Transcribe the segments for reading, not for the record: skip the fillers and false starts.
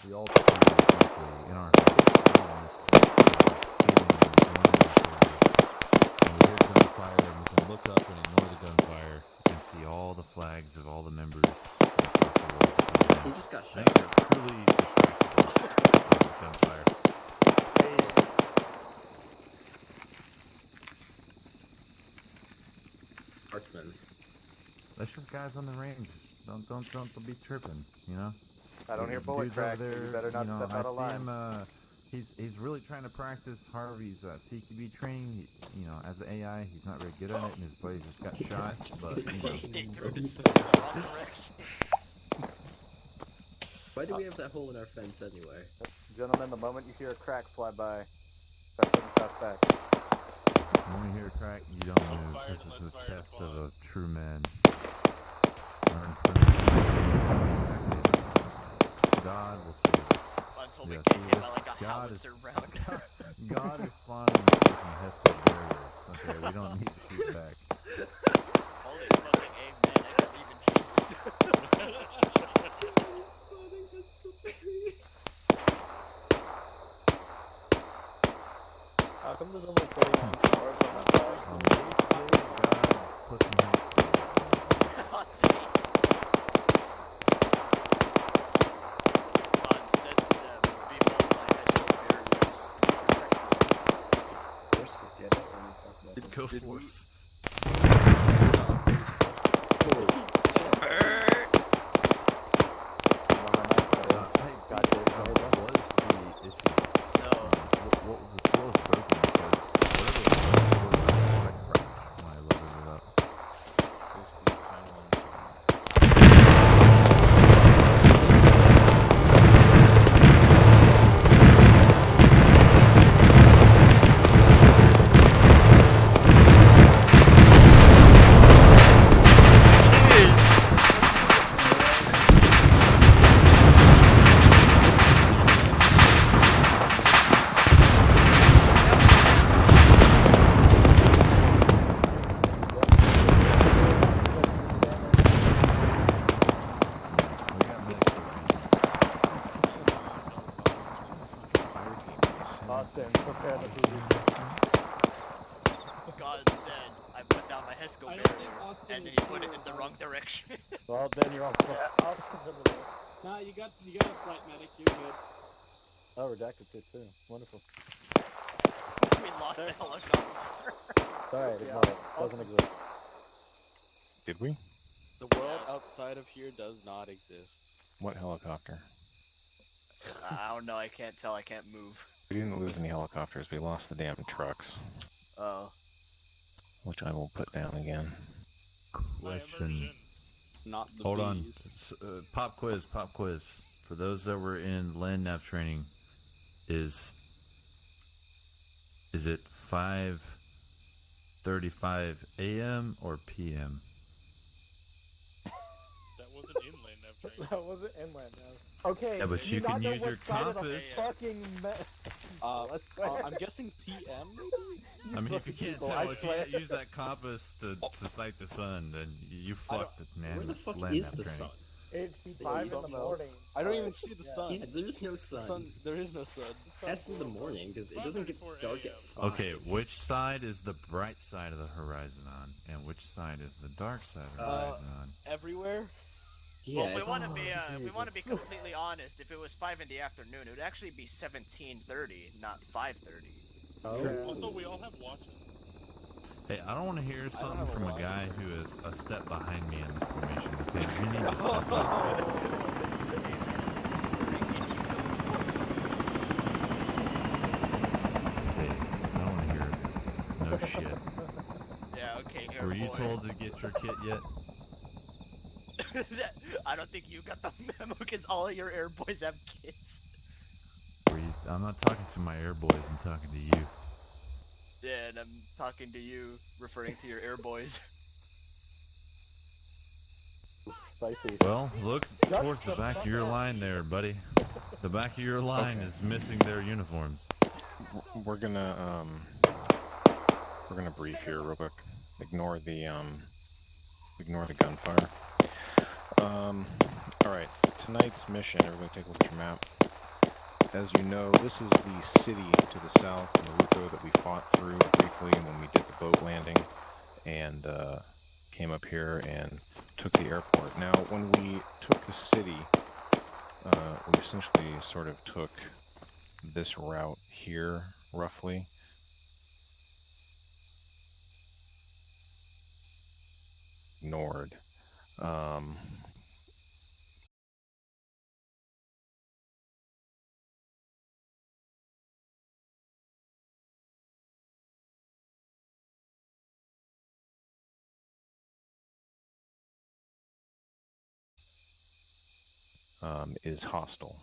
we all feel deeply in our hearts feeling and we hear gunfire and we can look up and ignore the gunfire and see all the flags of all the members across the world. He just got I shot. think they're truly distracted us from the gunfire. Marksman. That's just guys on the range. Don't be tripping, you know? I don't hear bullet Dude's cracks, over so you better not step out of line. I see him, he's really trying to practice Harvey's CQB training. You know, as an AI, he's not very good at it, and his buddy just got shot. But you know. Why do we have that hole in our fence anyway? Gentlemen, the moment you hear a crack fly by, start putting stuff back. When you hear a crack, you don't move. This is a test of a true man. Learn from God will save us. Until we kick him like a howitzer round. God is flying the fucking Hester barrier. Okay, we don't need to shoot back. Holy fucking amen, I believe in Jesus. How come there's only 49 stars on that box? God put some help. Go forth. God said, I put down my Hesco barrier, and he put it in the wrong direction. Well, then you're on Nah, you got a flight medic, you're good. Oh, redacted kit too. Wonderful. We lost the helicopter. Alright, ignore it. Doesn't exist. Did we? The world outside of here does not exist. What helicopter? I don't know, I can't tell, I can't move. We didn't lose any helicopters, we lost the damn trucks. Oh. Which I will put down again. Question. Not the Hold on. bees. Pop quiz. For those that were in land nav training, is it 5:35 a.m. or p.m.? That wasn't inland nav training. That wasn't inland nav. Okay. Yeah, but you not can know use what your side of the compass. Fucking I'm guessing PM, maybe? I mean, if you can't tell, if you can't use that compass to sight the sun, then you fucked it, man. Where the fuck land is nav the training. sun? It's 5 in the morning. I don't even see the sun. Yeah, there's no sun. There is no sun. That's in the morning, because it doesn't get dark at 5. Okay, which side is the bright side of the horizon on, and which side is the dark side of the horizon on? Everywhere? Yeah, Well, if it's- we want to be completely honest, if it was 5 in the afternoon, it would actually be 17:30, not 5:30. Oh. Also, we all have watches. Hey, I don't want to hear something from a guy who is a step behind me in the formation. Okay, we need to step up. Hey, I don't want to hear it. No shit. Yeah, okay, Were you airboy. told to get your kit yet? I don't think you got the memo because all of your air boys have kids. I'm not talking to my air boys, I'm talking to you. Yeah, and I'm talking to you, referring to your air boys. Spicy. Well, look towards the back of your line there, buddy. The back of your line is missing their uniforms. We're gonna brief here real quick. Ignore the gunfire. Alright, tonight's mission, everybody take a look at your map. as you know, this is the city to the south, Maruko, that we fought through briefly when we did the boat landing and came up here and took the airport. Now, when we took the city, we essentially sort of took this route here, roughly. Ignored. Is hostile.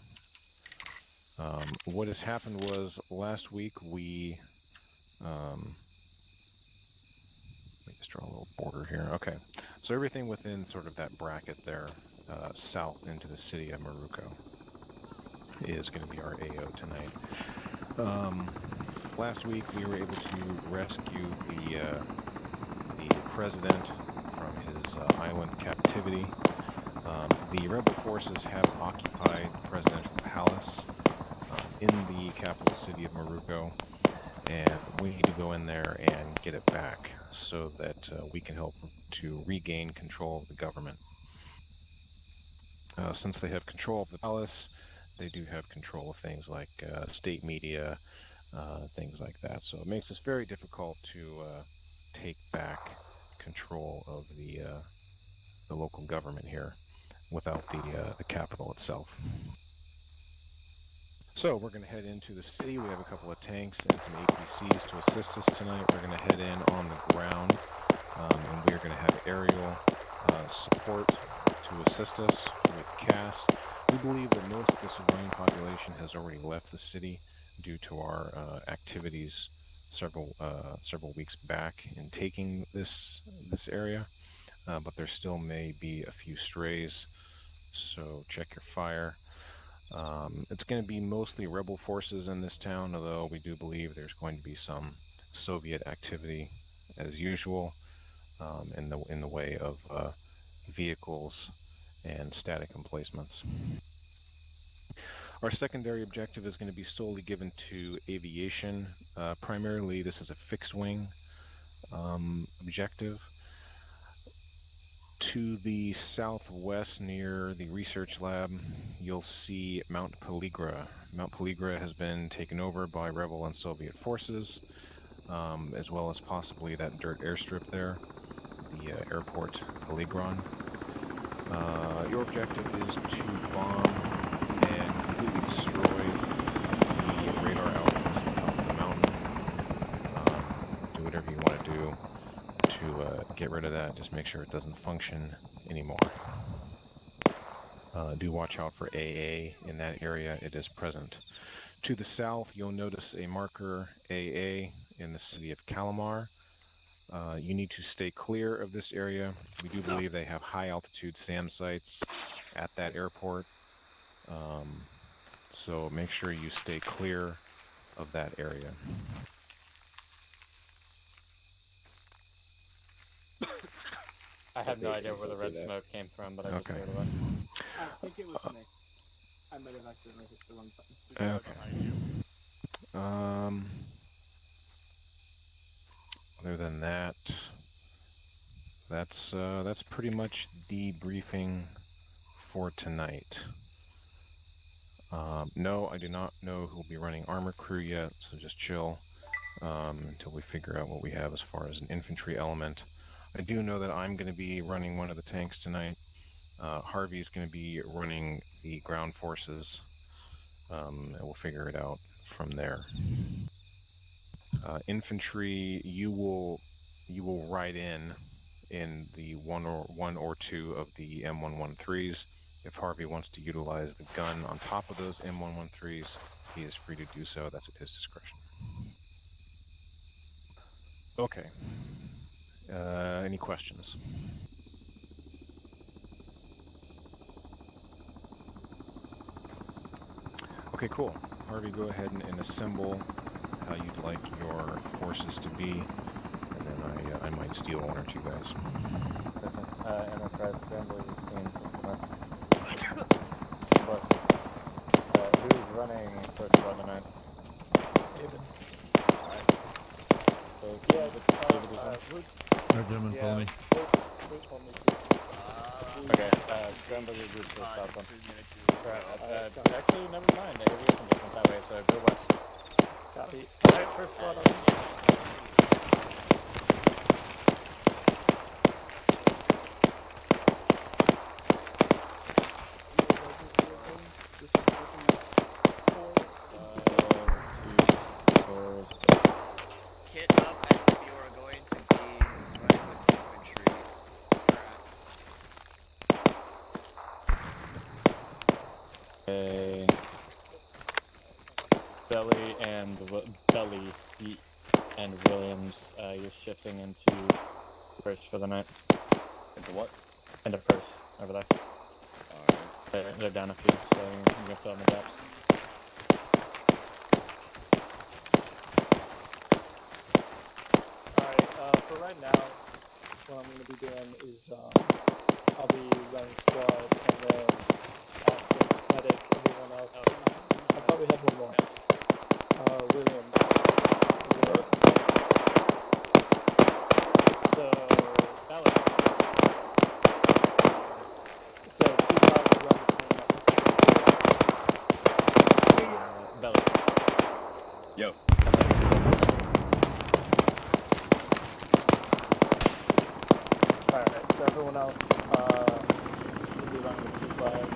What has happened was last week we let me just draw a little border here. Okay, so everything within sort of that bracket there, south into the city of Maruko, is going to be our AO tonight. Last week we were able to rescue the president from his island captivity. The rebel forces have occupied the presidential palace in the capital city of Maruko, and we need to go in there and get it back so that we can help to regain control of the government. Since they have control of the palace, they do have control of things like state media, things like that. So it makes this very difficult to take back control of the local government here without the capital itself. So we're going to head into the city. We have a couple of tanks and some APCs to assist us tonight. We're going to head in on the ground, and we're going to have aerial support to assist us with CAS. We believe that most of the civilian population has already left the city due to our activities several weeks back in taking this area, but there still may be a few strays. So check your fire. It's going to be mostly rebel forces in this town, although we do believe there's going to be some Soviet activity as usual, in the way of vehicles and static emplacements. Our secondary objective is going to be solely given to aviation. Primarily, this is a fixed wing objective. To the southwest near the research lab, you'll see Mount Peligra. Mount Peligra has been taken over by rebel and Soviet forces, as well as possibly that dirt airstrip there, the airport Peligron. Your objective is to bomb and completely destroy the radar outpost on top of the mountain. Do whatever you want to do to get rid of that. Just make sure it doesn't function anymore. Do watch out for AA in that area. It is present. To the south, you'll notice a marker AA in the city of Calamar. You need to stay clear of this area. We do believe they have high altitude SAM sites at that airport. So make sure you stay clear of that area. I have no idea I'll where the say red that. smoke came from, but I just Okay. heard about it. I think it was me. I might have accidentally hit the wrong button. Okay. Other than that, that's pretty much the briefing for tonight. No, I do not know who will be running armor crew yet, so just chill until we figure out what we have as far as an infantry element. I do know that I'm going to be running one of the tanks tonight. Harvey is going to be running the ground forces, and we'll figure it out from there. Infantry, you will ride in the one or two of the M113s. If Harvey wants to utilize the gun on top of those M113s, he is free to do so. That's at his discretion. Okay. Any questions? Okay, cool. Harvey, go ahead and assemble how you'd like your forces to be, and then I might steal one or two guys. Enterprise assembly team. But who's running first blood tonight? David. So, yeah, Root, Alright, gentlemen, yeah, follow me. Root told me to. Okay, Grandbuggy Root to south one. Actually, never mind. The aviation difference that way, so go west. Copy. Alright, first blood on me. Kit up as if you are going to be running with infantry. Belly and Williams, you're shifting into first for the night. Into what? Into first, over there. Alright. They're down a few, so you can fill in the gaps. Alright, for right now, what I'm going to be doing is, I'll be running squad, and then Austin, medic, everyone else. I'll probably have one more. William. So, Alex. So, 2 pods run between Belly. Yo. Alright, so everyone else, will be running with 2 flags.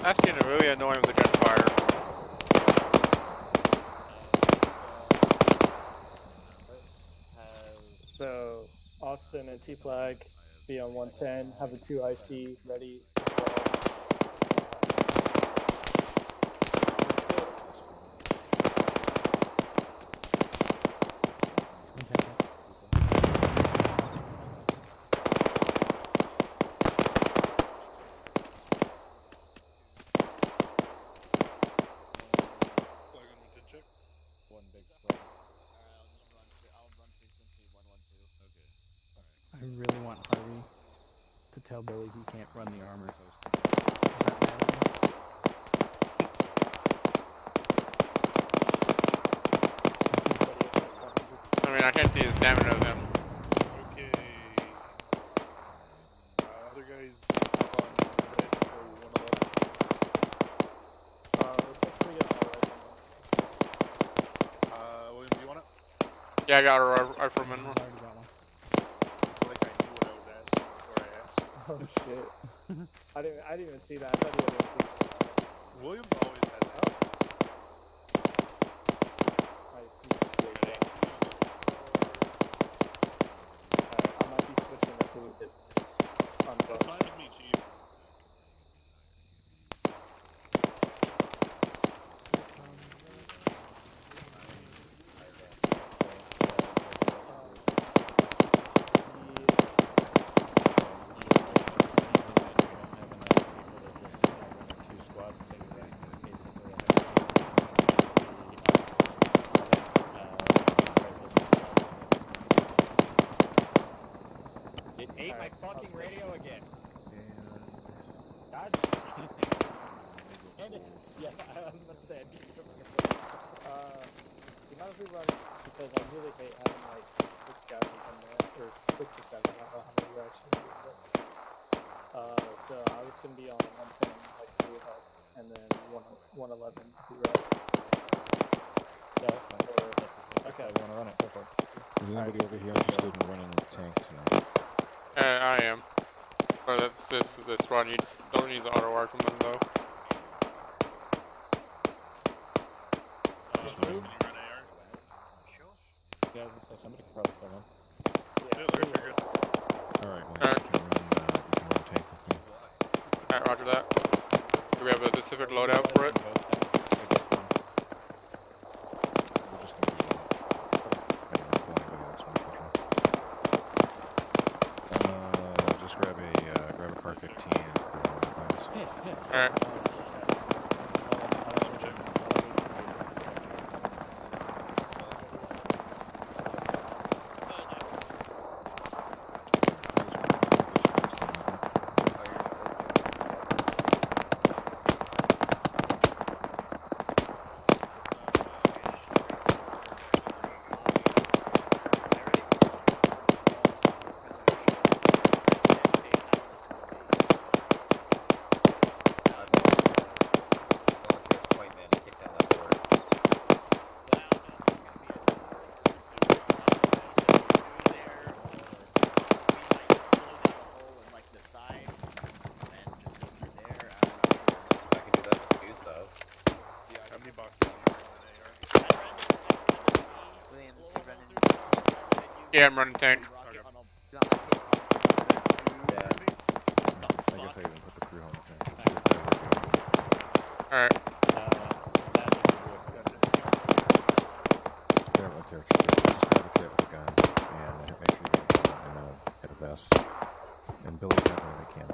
That's getting really annoying with the gunfire. So, Austin and T-Flag be on 110, have a 2 IC ready. One big flag. I really want Harvey to tell Billy he can't run the armor. I mean, I can't see the stamina of him. Okay. Other guys up on red for 111. Let's make sure we get all right. William, do you want it? Yeah, I got a rifleman. I already got one. It's like I knew what I was asking before I asked. Oh shit. I didn't even see that. I thought you would have seen that. William always has that. I appreciate that. Alright, I might be switching it to it's on That's both. fine with me, Chief. It ate my fucking radio again. God. And it, yeah, I was about to say, you might as well run because I really hate having like 6 guys in there, or 6 or 7. I don't know how many you actually need, but so I was gonna be on 110, like 3 of us, and then 111 the rest. Yeah, that's fine. Okay, I wanna run it. Go for it. Is anybody over here interested in running the tank tonight? I am. But that's this one. You don't need the auto rifleman though. Can you run AR? Yeah, so somebody could probably fill in. Yeah, you're good. Alright, well, Alright. you can run the tank with me. Alright, roger that. Do we have a specific loadout for it? Just grab a car 15 and put it on the class. Alright. Yeah, I'm running tank. I guess I didn't put the crew on the tank. Alright. Grab a character kit. Just grab a kit with a gun, and make sure you get a vest. And Billy definitely can.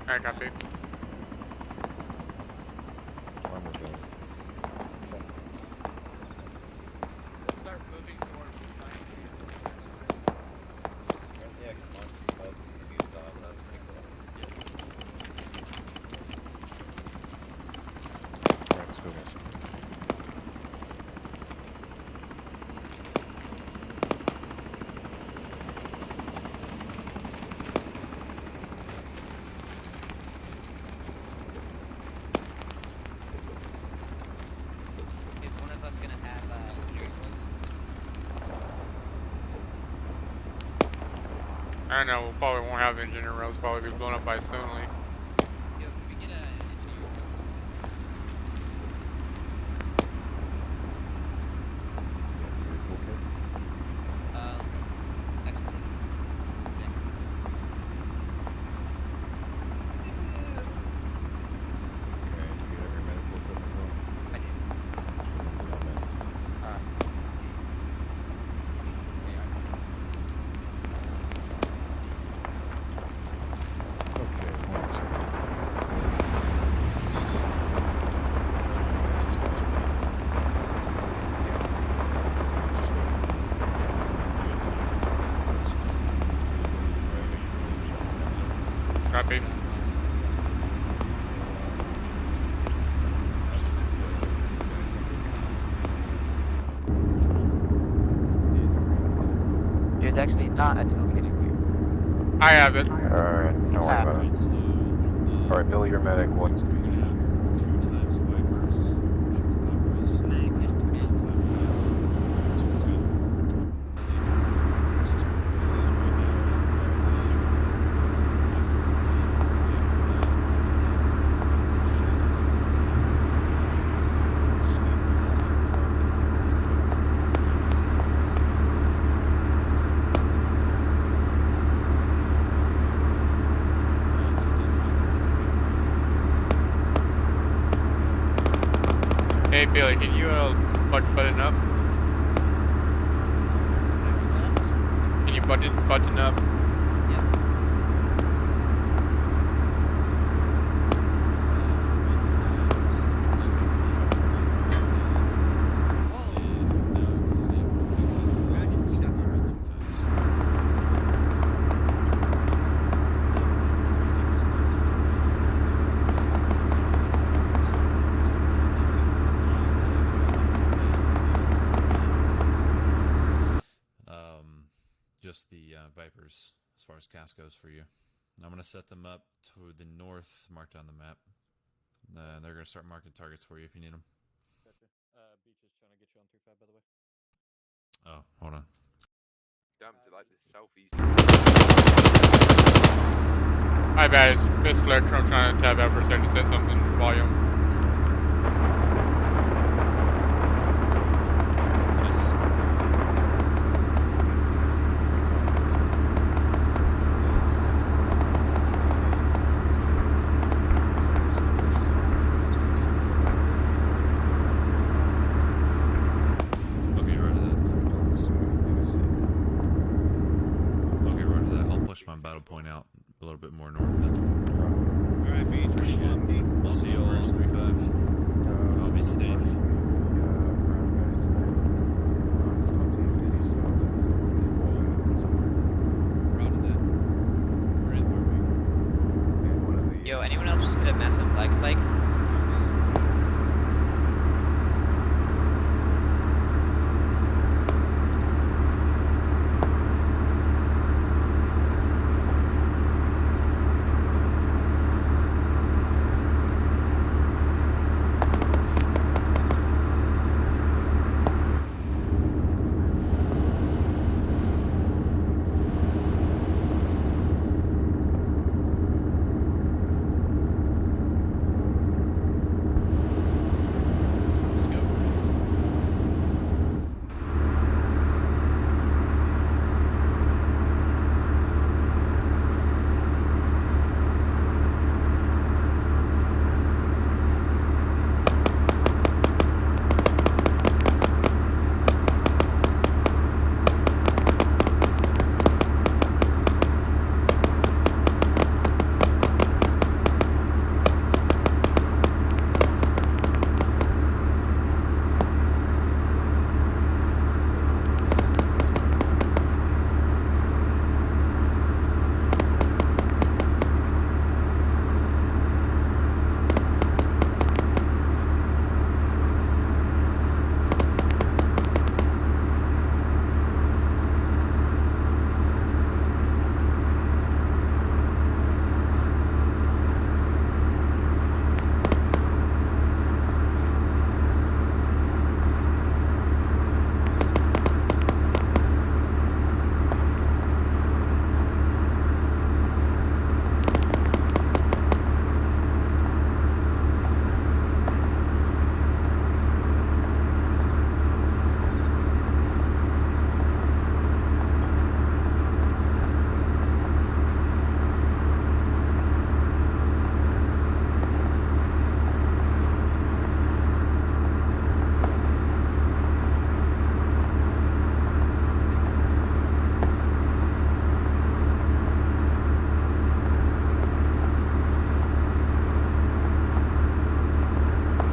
Alright, copy. Let's start moving toward Yeah, come on. Use that. That's pretty cool. Alright, let's go, guys. I know, we probably won't have engineer rails, probably be blown up by Stonely. Copy. There's actually not a toolkit in here. I have it. Alright, don't worry about it. Alright, Billy, your medic. What? Hey Billy, can you button up? Can you button up? Just the Vipers as far as CAS goes for you. I'm going to set them up to the north, marked on the map. They're going to start marking targets for you if you need them. Gotcha. Beach is trying to get you on 2-5, by the way. Oh, hold on. Damn, to like the southeast. My bad, it's Pistol I'm trying to tab out for a second to say something volume. my battle point out a little bit more north then. Alright, Beach. We'll see you all on 3-5. I'll be safe. Yo, anyone else just get a massive flag spike?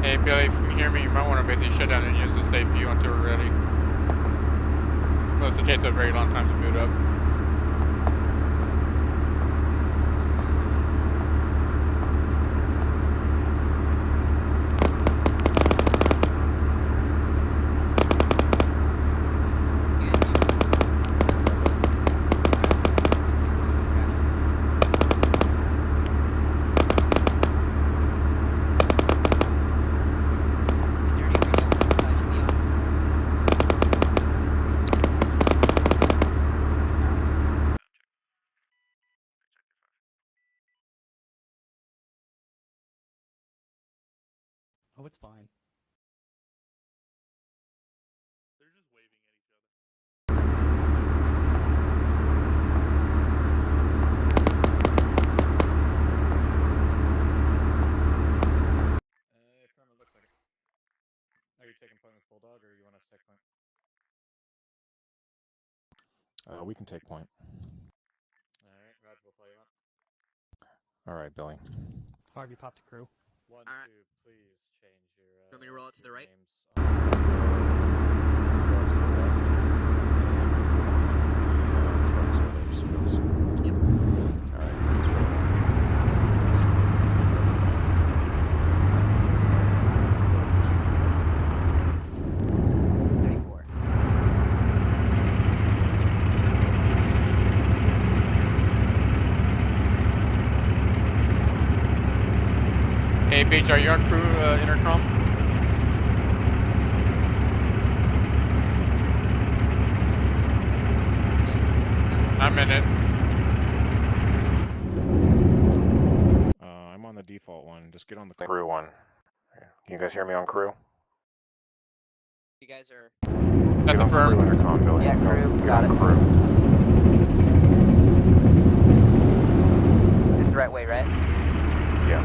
Hey Billy, if you can hear me, you might want to basically shut down engines to save fuel until we're ready. Plus it takes a very long time to boot up. Oh, it's fine. They're just waving at each Affirm, it looks like it. Are you taking point with Bulldog, or you want us to take point? We can take point. Alright, Roger, we'll fly you up. Alright, Billy. Harvey, pop to crew. One, Alright. two, please change your. You want me to roll it to the right? Names on the left. Trucks or obstacles. Yep. Alright, please roll. That sounds good. Hey Beach, are you on crew intercom? I'm in it. I'm on the default one. Just get on the crew one. Can you guys hear me on crew? You guys are. That's a firm. Crew intercom, Billy. Yeah, crew, Get got on it. Crew. This is the right way, right? Yeah.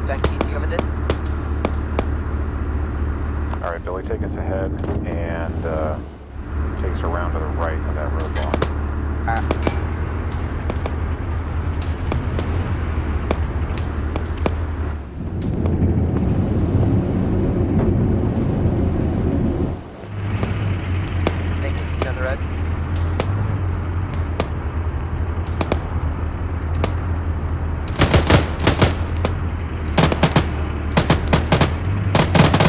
Jack, you go with this? Alright, Billy, take us ahead and take us around to the right of that roadblock. Alright. Thank you, see you on the road.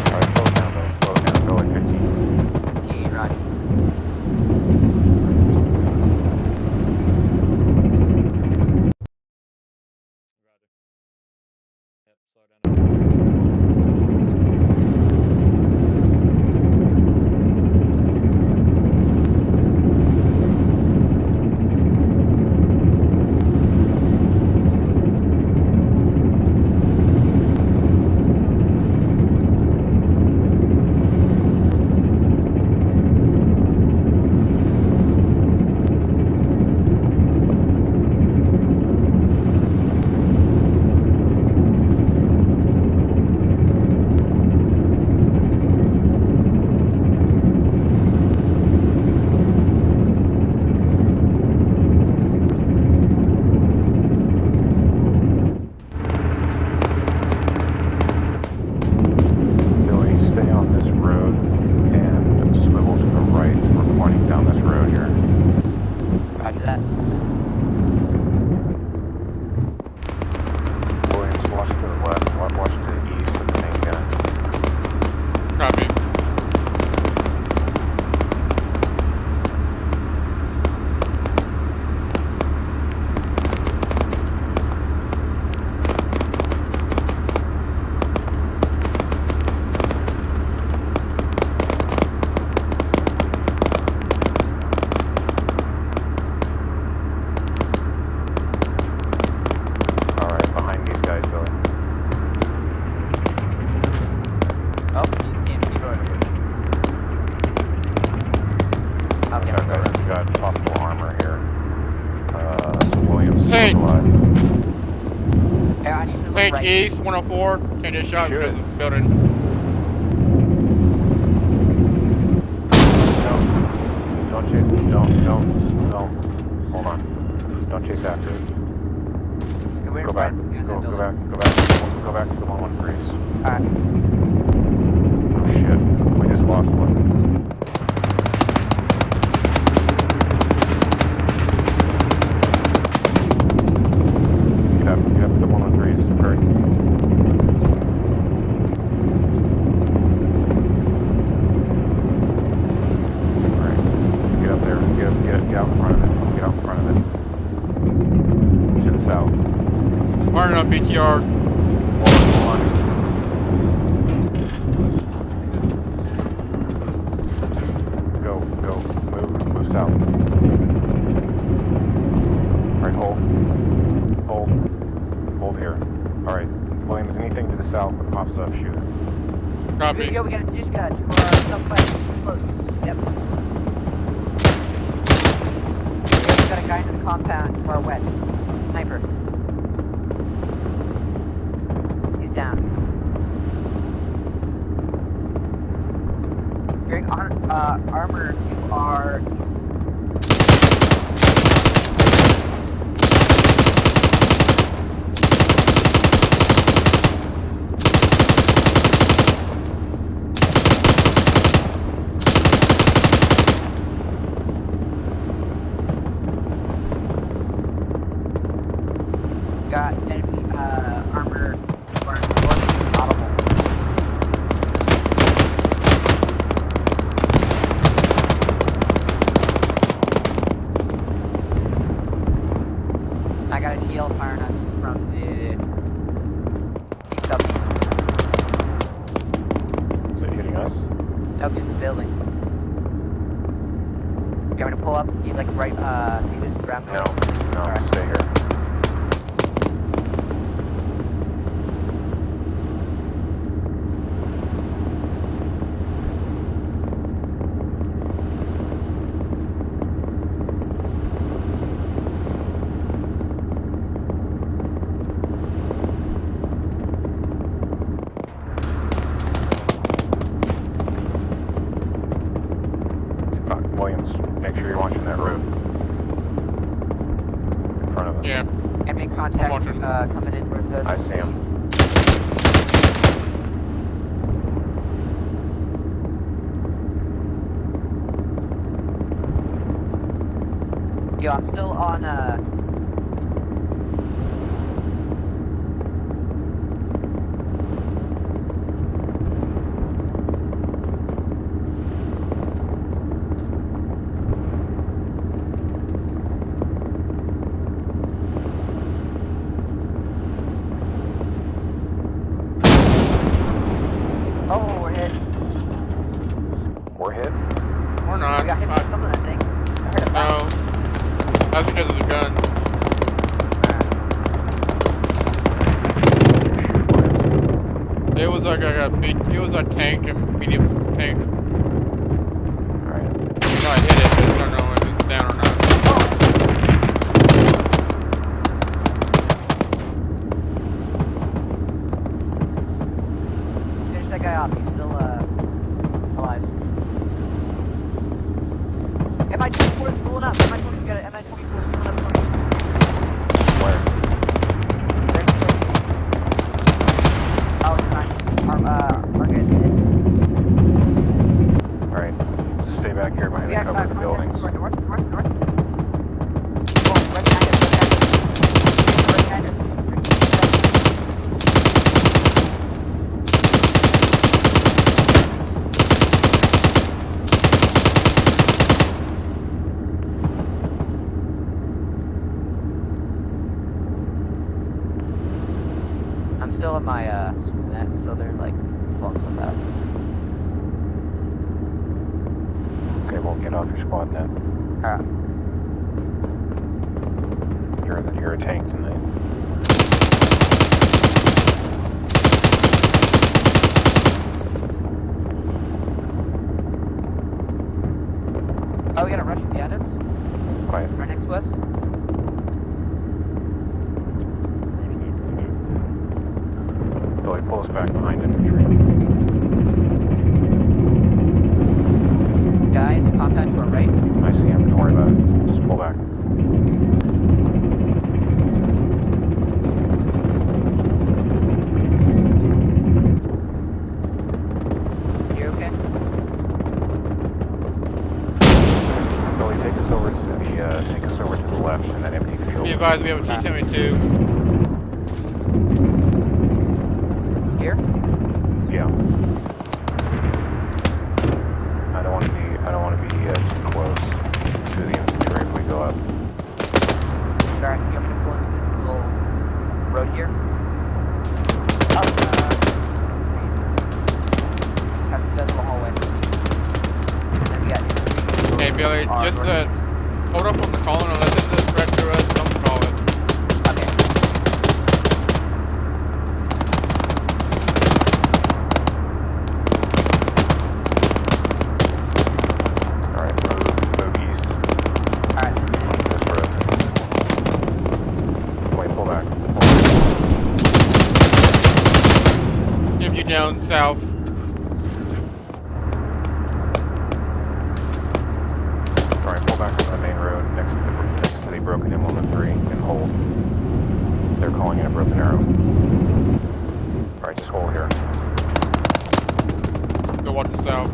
Alright, slow down, Billy. Slow down. Go like 15. 15, roger. Billy, stay on this road and swivel to the right. We're pointing down this road here. Roger that. Williams, watch to the left. Watch to the east with the main gun. Copy. Alright, behind these guys, Billy. Oh, you can't keep going. Okay, Okay, we're guys, we got possible armor here. Williams, Hey. alive. Hey, I need to look Page right. East, 104. Can't get shot Shoot because it. of the building. Don't chase, don't. Hold on. Don't chase after it. We're Go back, right behind that go building. back to the 113s. Alright. Oh shit, we just lost one. Get up to the 113s, hurry. Alright, get up there, get out in front of it, get out in front of it. To the south. Firing on BTR. Hold on. Go, move south. Alright, hold here. Alright, Williams, anything to the south that pops up, shoot it. Copy. Yo, we just got to southwest. Close. Yep. We got a guy in the compound to our west. Sniper. He's down. Hearing armor, you are. Got enemy armor or audible. I got a TL firing us from the east up. Is it hitting us? Nope, he's in the building. You want me to pull up? He's like right, see this ground? No, Alright. stay here. Williams, make sure you're watching that road. In front of us. Yeah. Enemy contact coming in towards us. I see him. Yo, I'm still on, oh, we're hit. We're hit? We're not. We got hit by something, I think. I heard a No. That's because of the gun. It was like it was a tank, a medium tank. Alright. You know I hit it, but I don't know if it's down or not. Finish that guy off. He's still, alive. MI-24 is pulling up. MI-24 got it. MI-24 is pulling up towards us. Where? Oh, it's fine. Our guy's hit. Alright. Stay back here behind the cover of the buildings. North. Oh, right behind us. Right behind us. I'm still in my net, so they're like pulling stuff out. Okay, well, get off your squad net. Alright. You're a tank tonight. Oh, we got a Russian behind us. Quiet. Right next to us. Billy, pull us back behind infantry. Guy in contact to our right. I see him, don't worry about it. Just pull back. You okay? Billy, take us over to the left in that empty field. Be advised, we have a T-72. Here? Yeah. I don't want to be too close to the infantry if we go up. Sorry, you have to pull into this little road here. Oh, that's the little hallway. And then we got Hey Billy, just hold up on the calling unless it's a threat to us, don't call it. Move east. Alright. This road. Wait, pull back. If you down south. Alright, pull back on the main road next to the broken M103 and hold. They're calling it a broken arrow. Alright, just hold here. Go watch the south.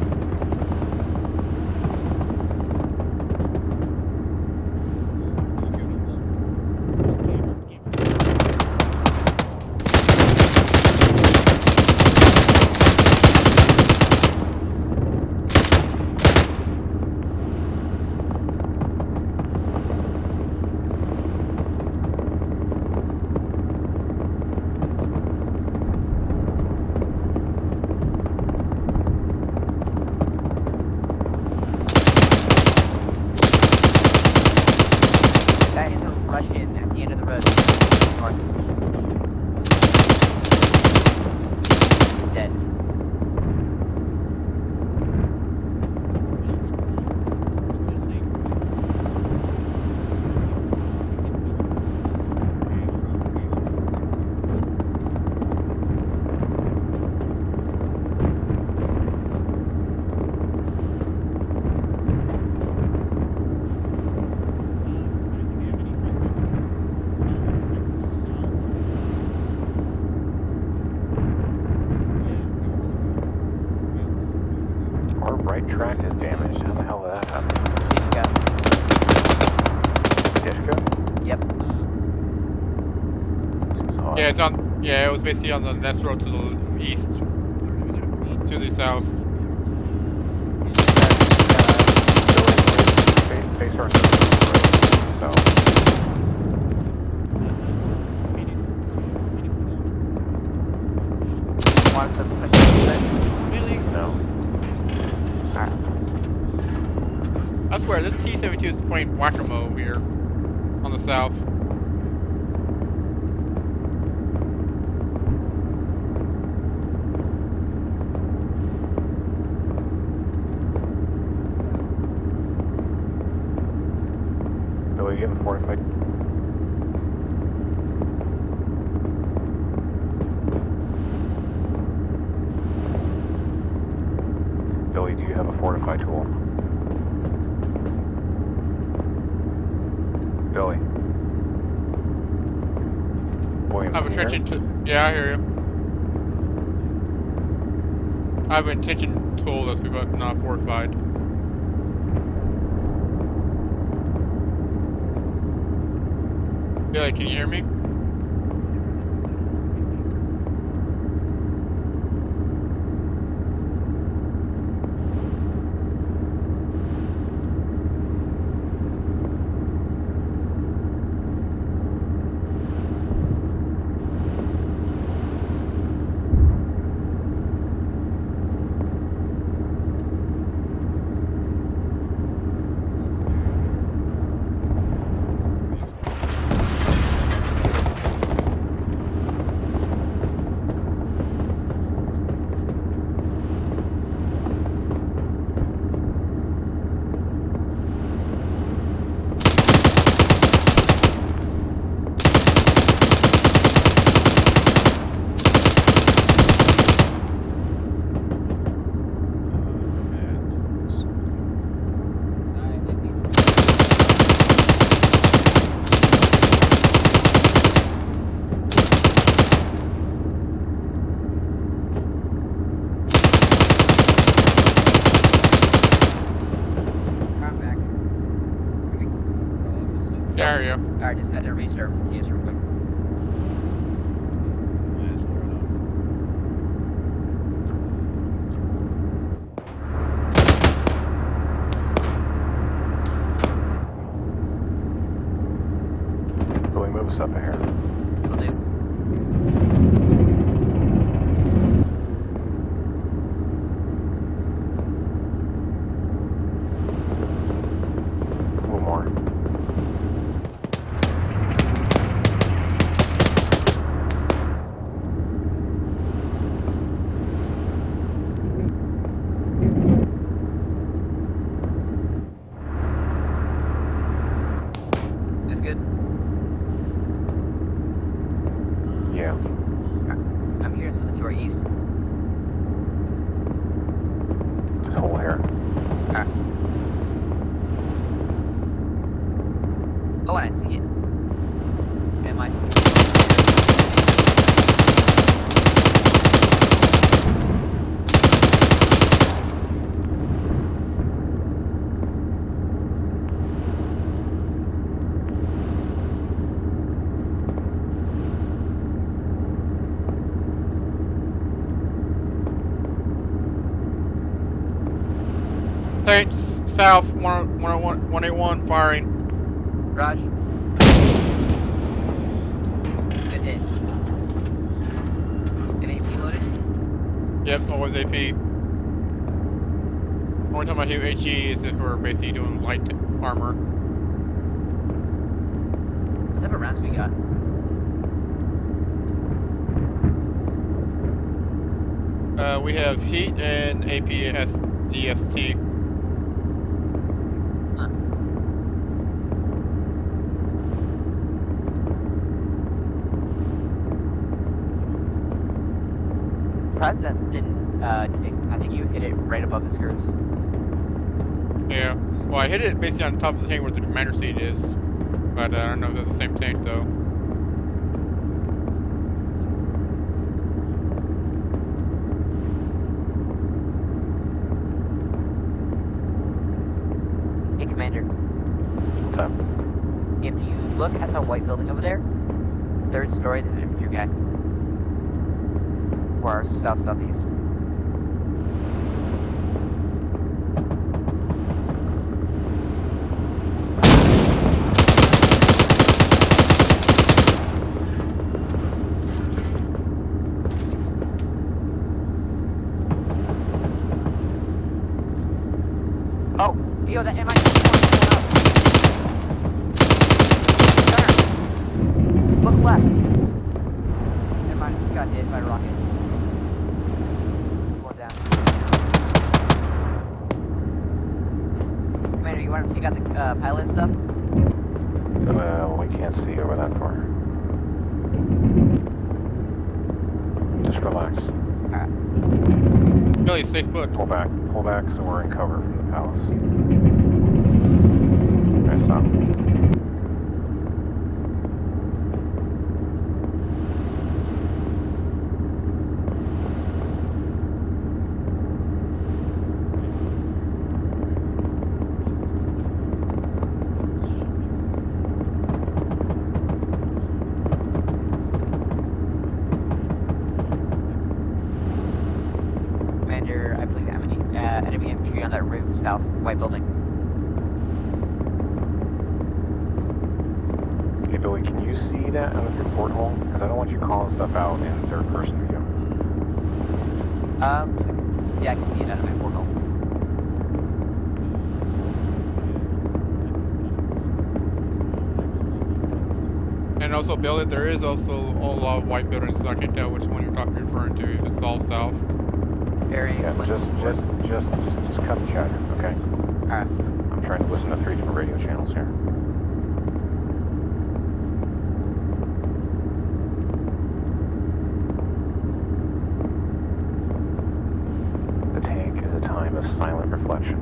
Our right track is damaged. How the hell did that happen? Dishka? Yep. Yeah, it's on. Yeah, it was basically on the next road to the east, to the south. Face our so. Wants to push it. Really? No. Alright. I swear, this T-72 is playing whack-a-mole here on the south. Billy, you have a fortified. Billy, do you have a fortify tool? Billy. William, I have a trenching. Yeah, I hear you. I have an intention tool that's not fortified. Billy, can you hear me? Yeah, I hear you. Alright, just had to restart TS real quick. Billy, move us up here. Will do. A little more. Is good? Yeah. I'm hearing something to our east. Just hold here. Alright. Oh, and I see it. Am I? Tanks, south, 181, firing. Raj. Good hit. An AP loaded? Yep, always AP. Only time I do HE is if we're basically doing light armor. What type of rounds we got? We have heat and AP has DST. President didn't, I think you hit it right above the skirts. Yeah. Well, I hit it basically on top of the tank where the commander seat is. But I don't know if that's the same tank though. Commander. What's up? If you look at the white building over there, third story, there's an infantry guy. Or southeast. Oh, yo, that MI Turn. Look left. MI just got hit by a rocket. Going down. Commander, you want to take out the pilot stuff? Well, we can't see over that far. Just relax. Alright. Billy, stay put. Pull back so we're in cover from the palace. Alright, stop. Commander, I believe enemy infantry on that roof south, white building. Hey Billy, can you see that out of your porthole? Because I don't want you calling stuff out in third person view. Yeah, I can see it out of my portal. And also, Billy, there is also a lot of white buildings, so I can't tell which one you're referring to. If it's all south. Yeah, just cut the chatter, okay? Alright. I'm trying to listen to 3 different radio channels here. The tank is a time of silent reflection.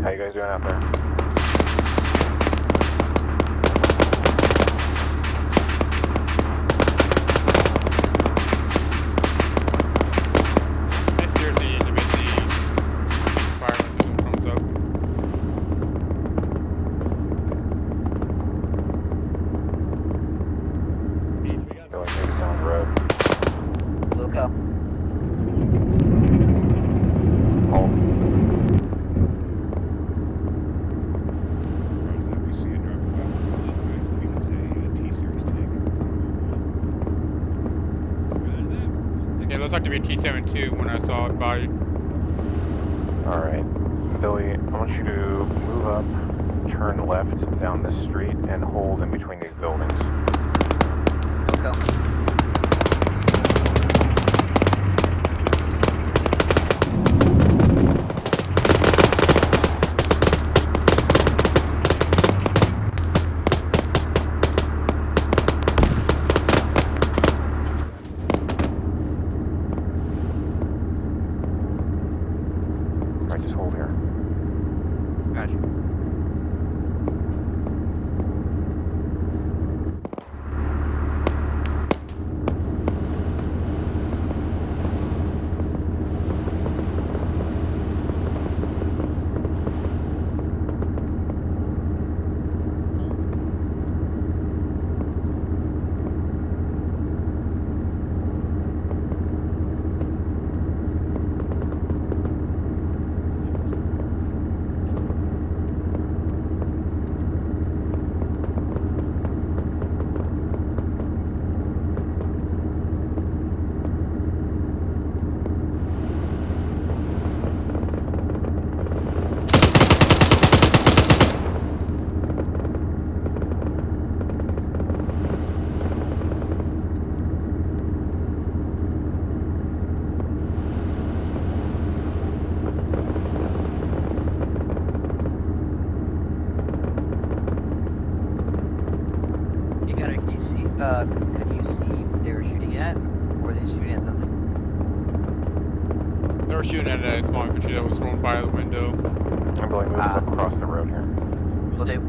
How you guys doing out there? It looks like to be a T-72 when I saw it by. Alright. Billy, I want you to move up, turn left down this street, and hold in between these buildings. Okay. could you see what they were shooting at, or were they shooting at nothing? They were shooting at a small infantry that was thrown by the window. I'm going to move up across the road here. Will do.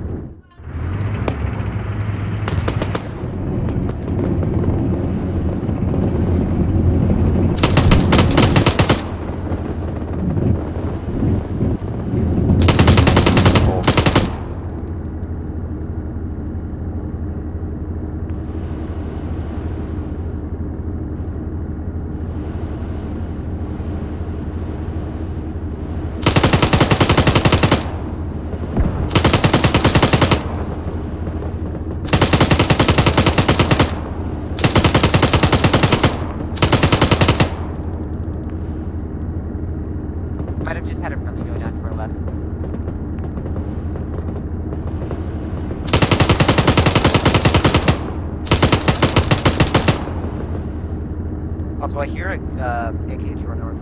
Might have just had a friendly going down to our left. Also, I hear a AK to our north.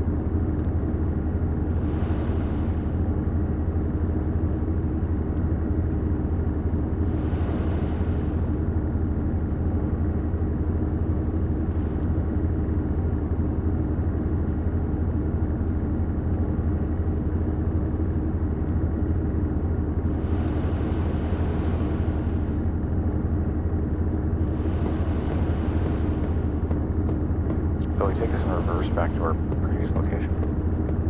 Billy, take us in reverse back to our previous location.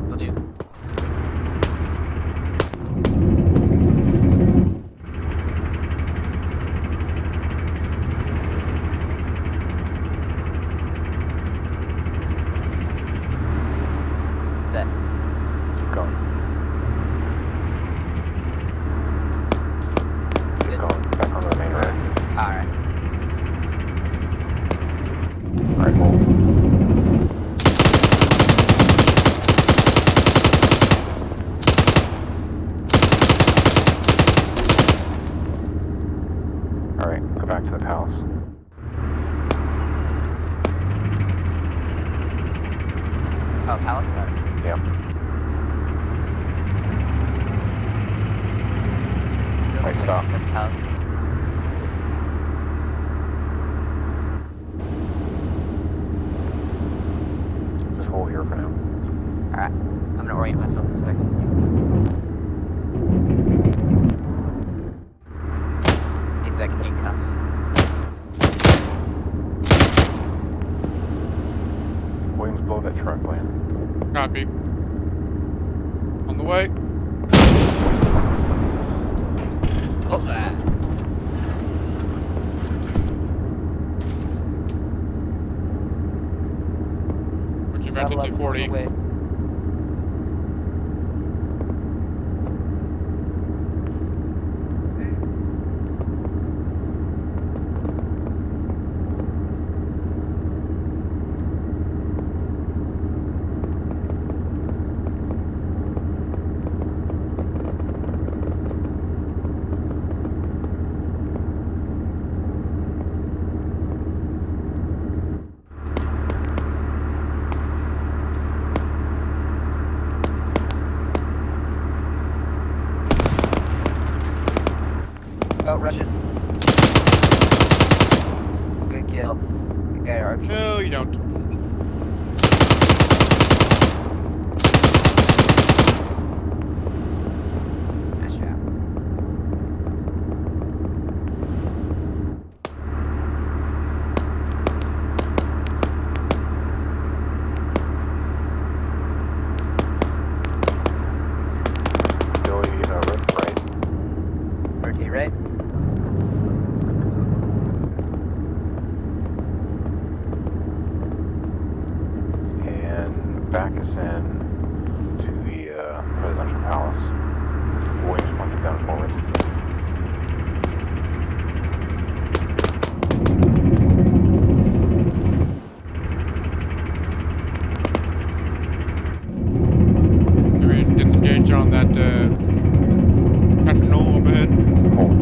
Will do. That. Keep going. Keep going. Back onto the main road. Alright. Alright, hold. Alright, go back to the palace. Oh, palace? Alright. Yep. Right, stop. Palace. Just hold here for now. Alright. I'm gonna orient myself this way. He's that king comes. Williams, blow that truck, William. Copy. On the way. What's that? What's your mental 240? Oh, Russian. Good kill. Good guy, RP. No, you don't. Nice job. Billy, right. Rotate right. And back us in to the presidential palace. Williams, point the gun forward. Maybe disengage on that Captain Knoll up ahead. Hold.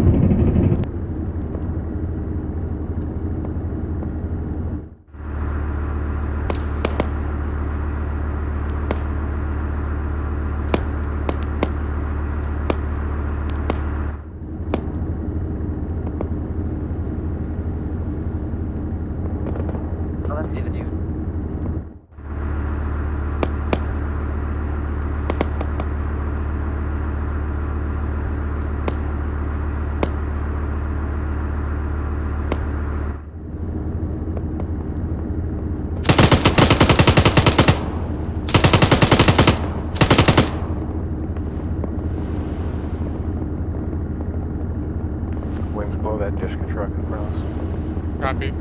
Blow that disc truck in front of us. Copy.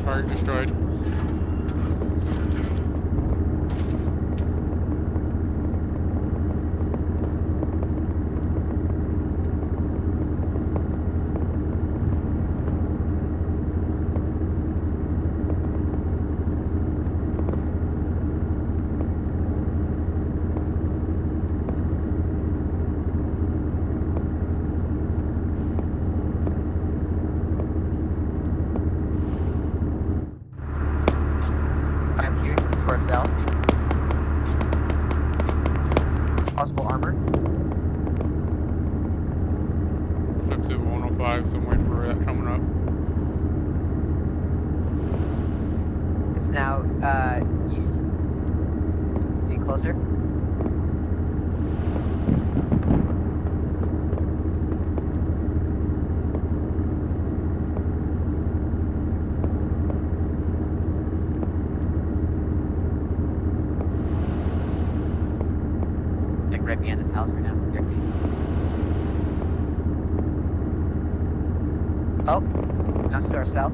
Target destroyed. I'm here for sale. Possible armor. Up to 105, so I'm waiting for that coming up. It's now east. Getting closer. Like right behind the house right now. Oh, now to our south.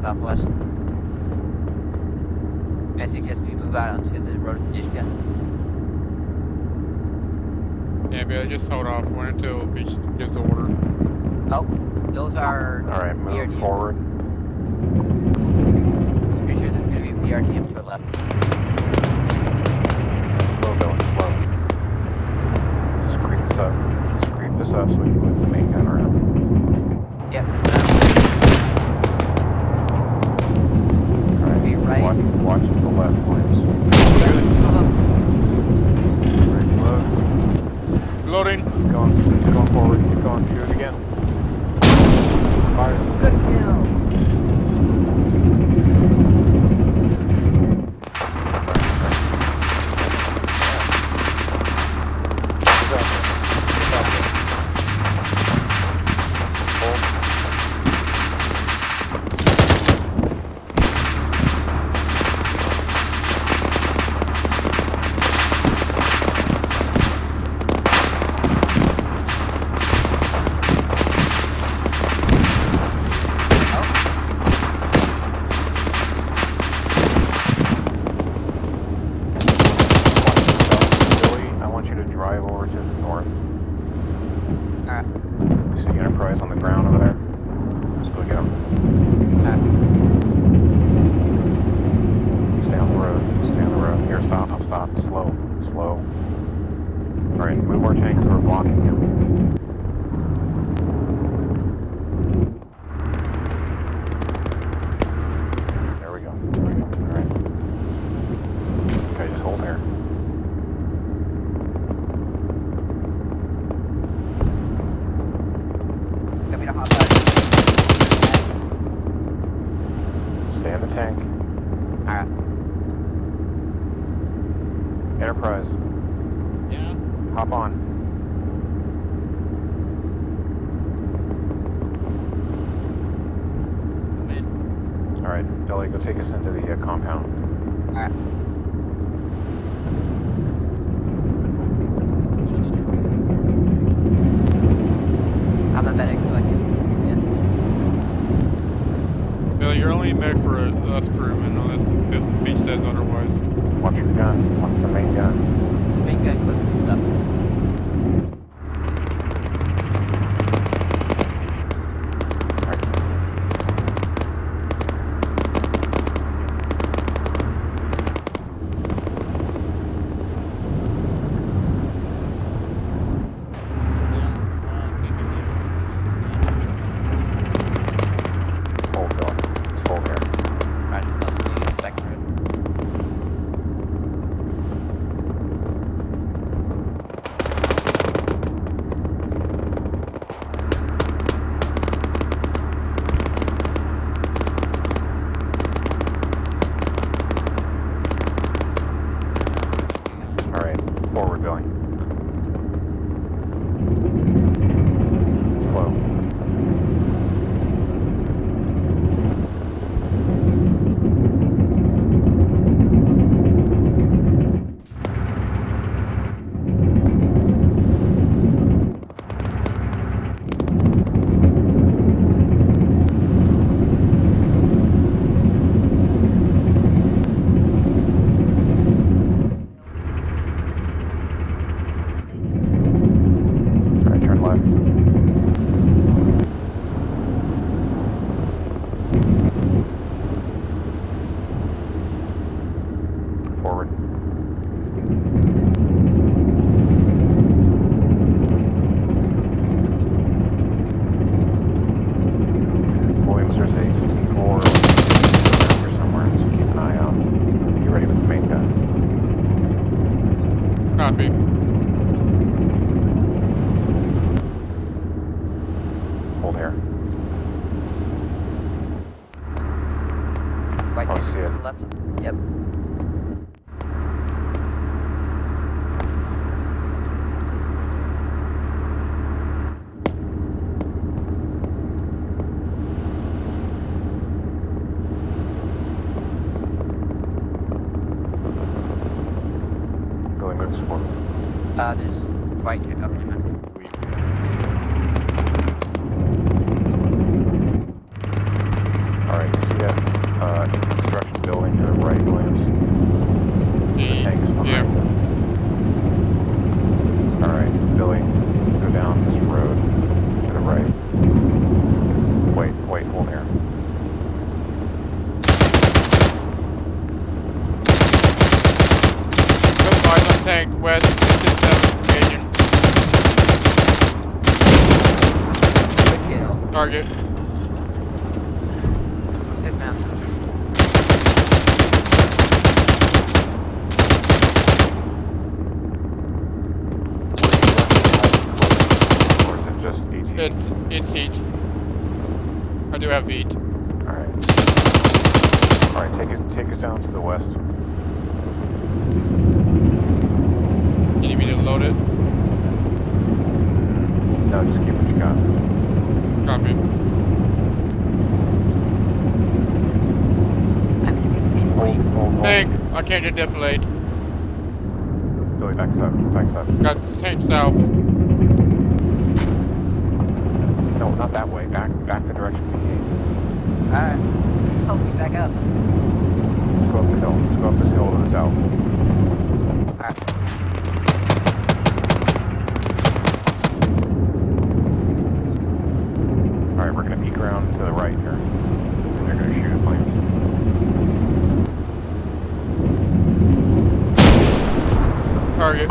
Southwest. I suggest we move out onto the road of Nishka. Yeah, but just hold off. Wait until Beach gives the order. Oh, those are. Alright, move BRDM. forward. Pretty sure there's going to be BRDM to the left. Slow going, slow. Just creep this up. Just creep this up so we can move the main gun around. Yep, so right. Watch to the left, please. Ready to load. Loading. Keep going forward. Keep going. Shoot it again. Fire. Good kill. Hop on. Alright, Billy, go take us into the compound. Alright. I'm a medic, so I can. Billy, you're only a medic for us crewmen unless the beach says otherwise. Watch your gun. Watch the main gun. Main gun close to stuff. Copy. Hold here. Right Oh, to see it. the left. Yep. Billy, move forward. There's right here. Okay, fine. Alright, see that in construction building to the right, Williams? The tanks behind it. Alright, Billy, go down this road to the right. Wait, hold here. Eyes on tank, west, 67, engaging. Good kill. Target. Dismount. Or is it just AT? It's heat. I do have heat. Alright. Alright, take us down to the west. You need me to load it? No, just keep what you got. Copy. Hold. Tank, I can't get defilade. Billy, backs up. Got tank south. No, not that way. Back the direction we came. Alright. Help me back up. Let's go up the hill. Let's go up this hill to the south. Alright. Alright, we're gonna peek around to the right here. And they're gonna shoot at planes. Target.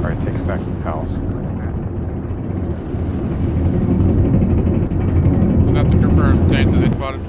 Alright, take us back to the palace. We'll have to confirm tank that they spotted.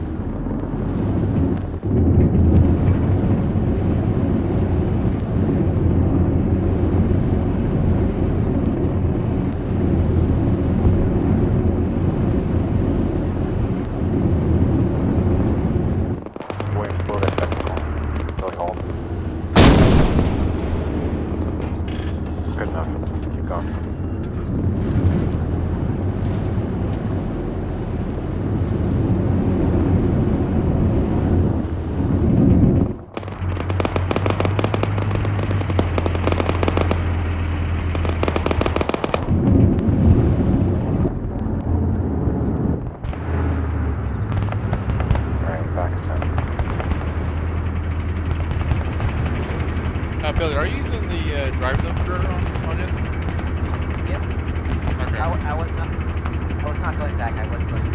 Kick off. Billy, are you using the drive limiter on it? Yep. Okay. I was not going back. I was going.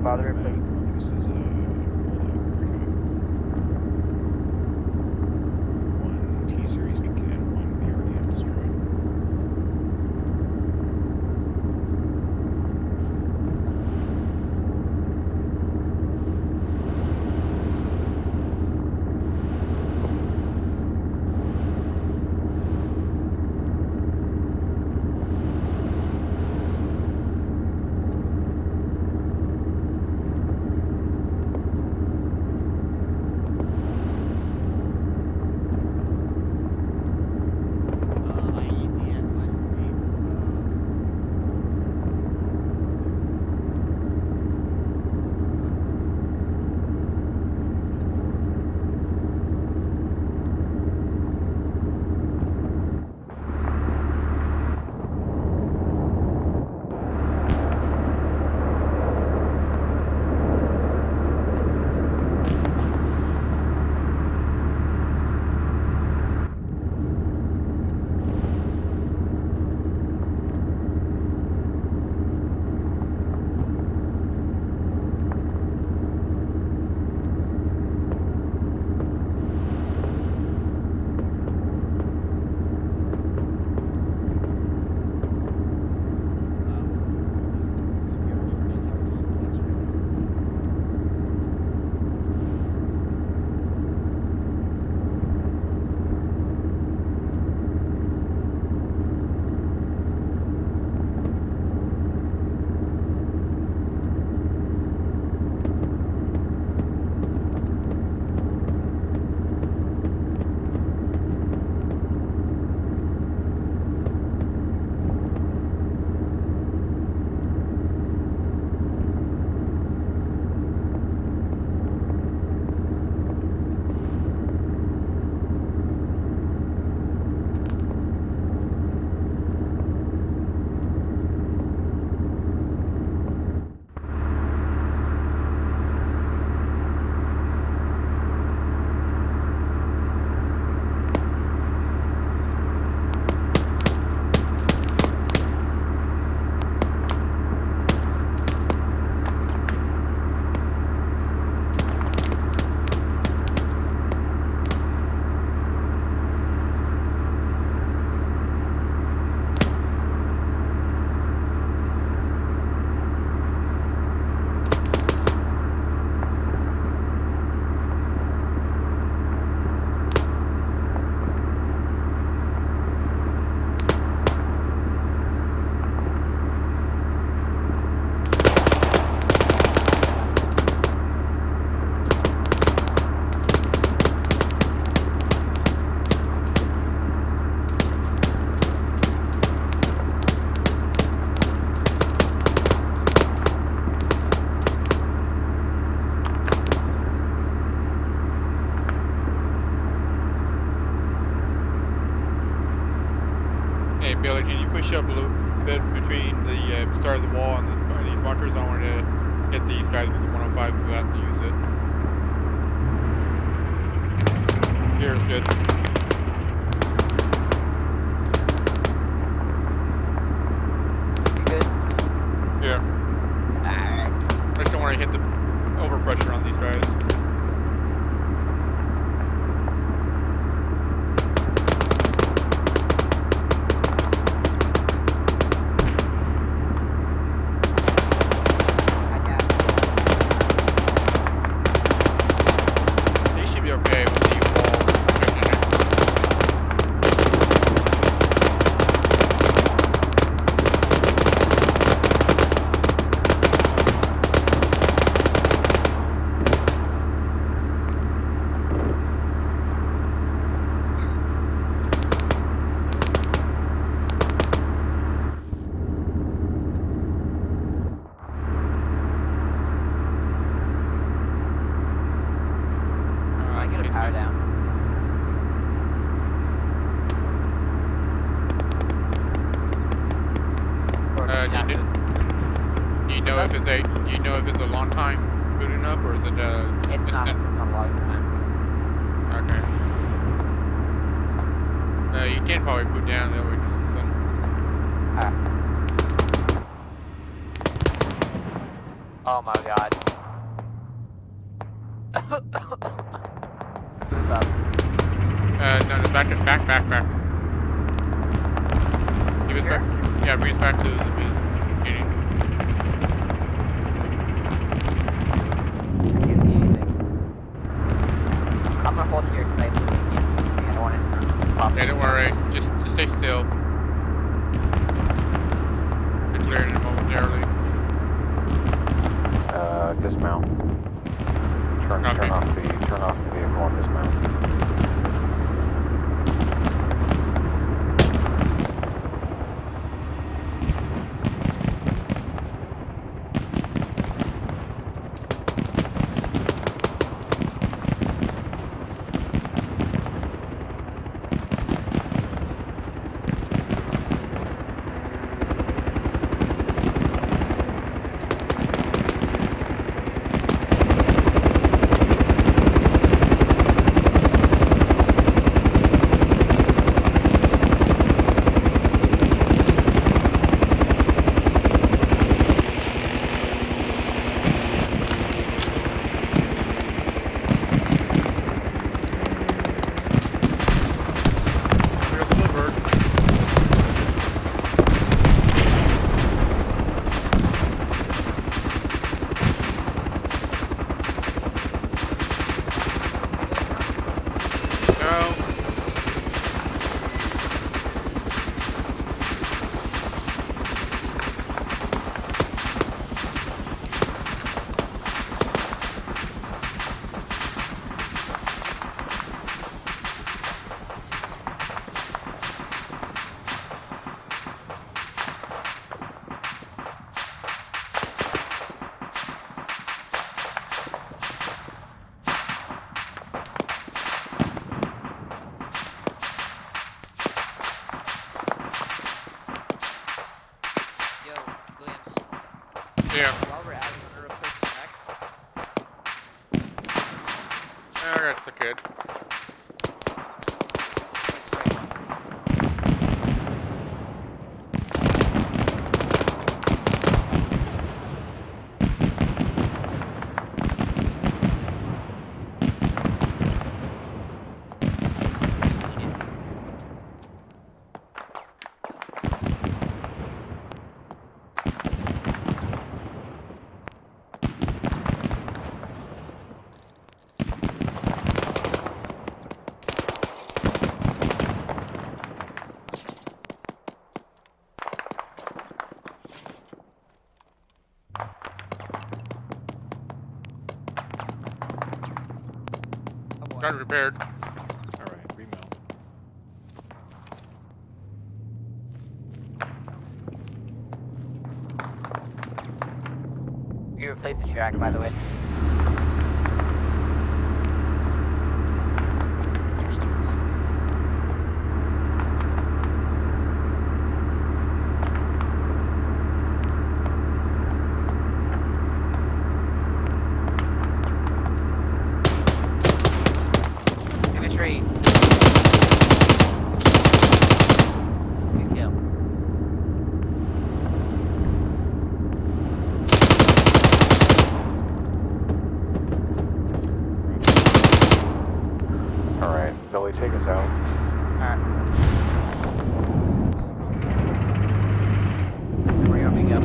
Bother if This is one T-Series and one BRDM destroyed. Hey Billy, can you push up a little bit between the start of the wall and these markers? I want to hit these guys with the 105 so I have to use it. Here is good. You good? Yeah. Alright. I just don't want to hit the overpressure on these guys. say, do you know if it's a long time booting up or is it It's not. instant? It's not a long time. Okay. You can probably boot down that way to the sun. Oh my god. Move up. No, back. Give us back. Yeah, bring us back to the beginning. Can't see anything. I'm gonna hold here because I can't see anything. I don't want it to pop. Yeah, don't worry. Just stay still. It's clearing it momentarily. Dismount. Turn off the vehicle and dismount. Yeah. While we're at it, I'm gonna replace the mech. That's the kid. That's right. Got it repaired. Alright, remount. You replaced the track, by the way. Infantry. Good kill. Alright, Billy, take us out. Alright. Where you want me to go?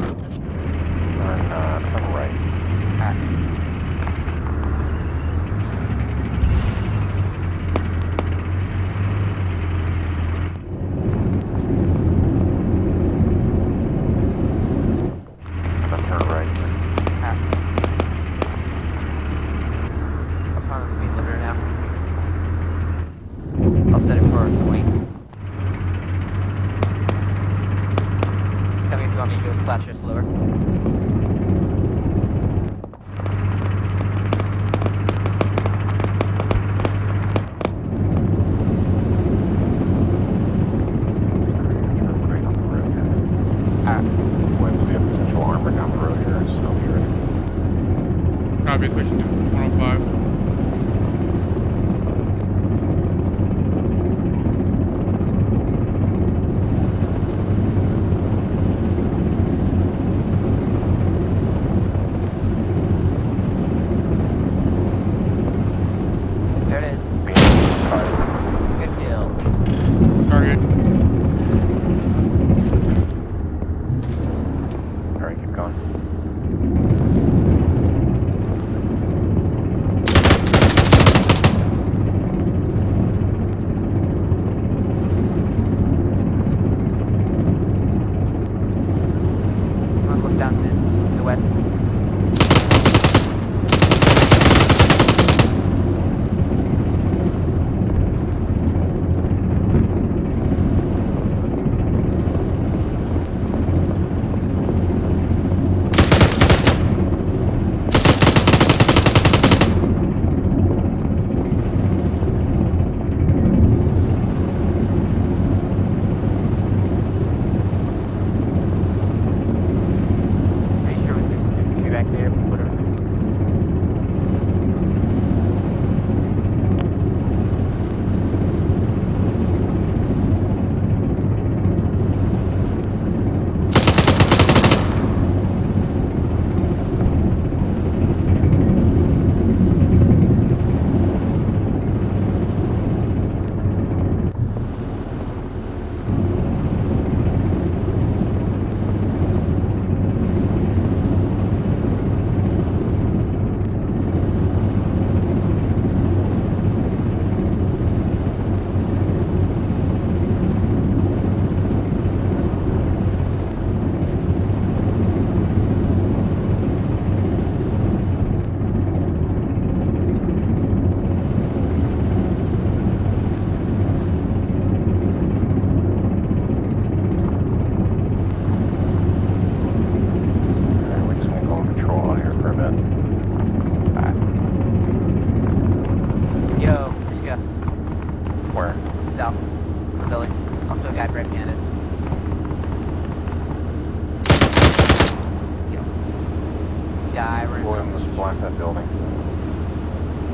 Turn right. Alright. Turn right. I'll find the speed limiter now. I'll set it for 20. Tell me if you want me to go faster or slower. When we have potential armor down the road here, so you're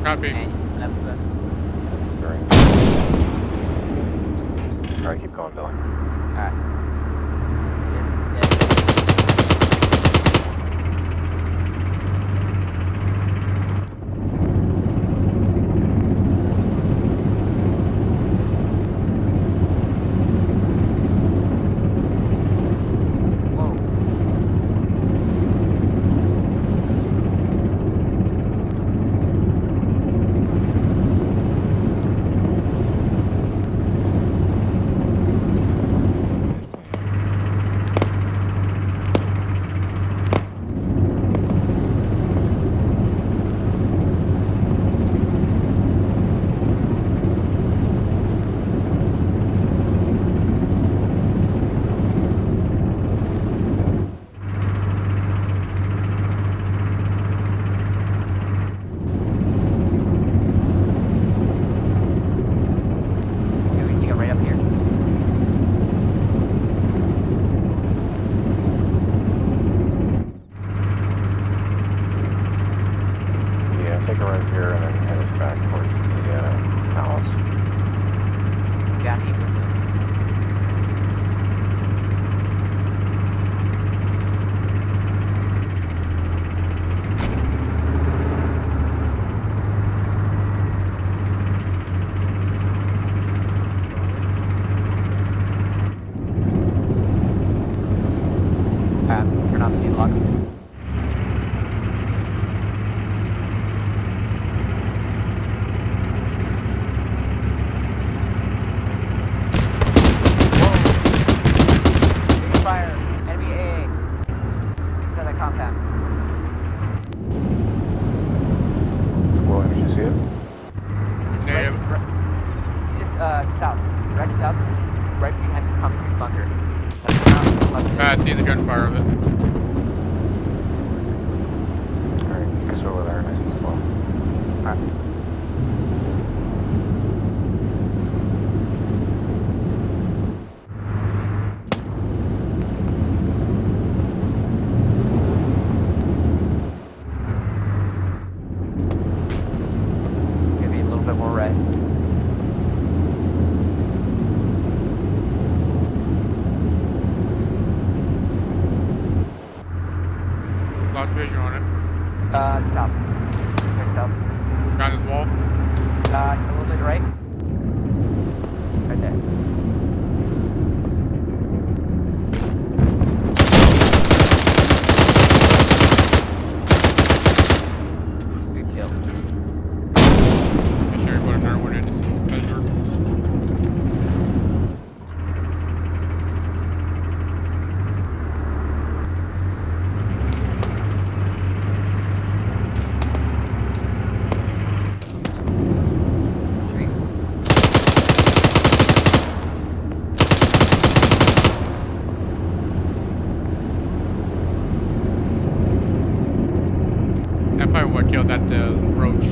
Copy. And left of us. Alright, keep going, Billy. Alright. Turn off speed lock. Fire! Enemy AA. Inside that compound. Well, did you see it? It's right, it's right. Just south. Right south. Right behind the concrete bunker. I see the gunfire of it. Alright, just over there, nice and slow. Alright. Give me a little bit more red. Lost vision on it. Stop. Okay, stop. Got his wall. A little bit right. Right there. Good kill. Make sure you put another one in his measure. That probably what killed that roach.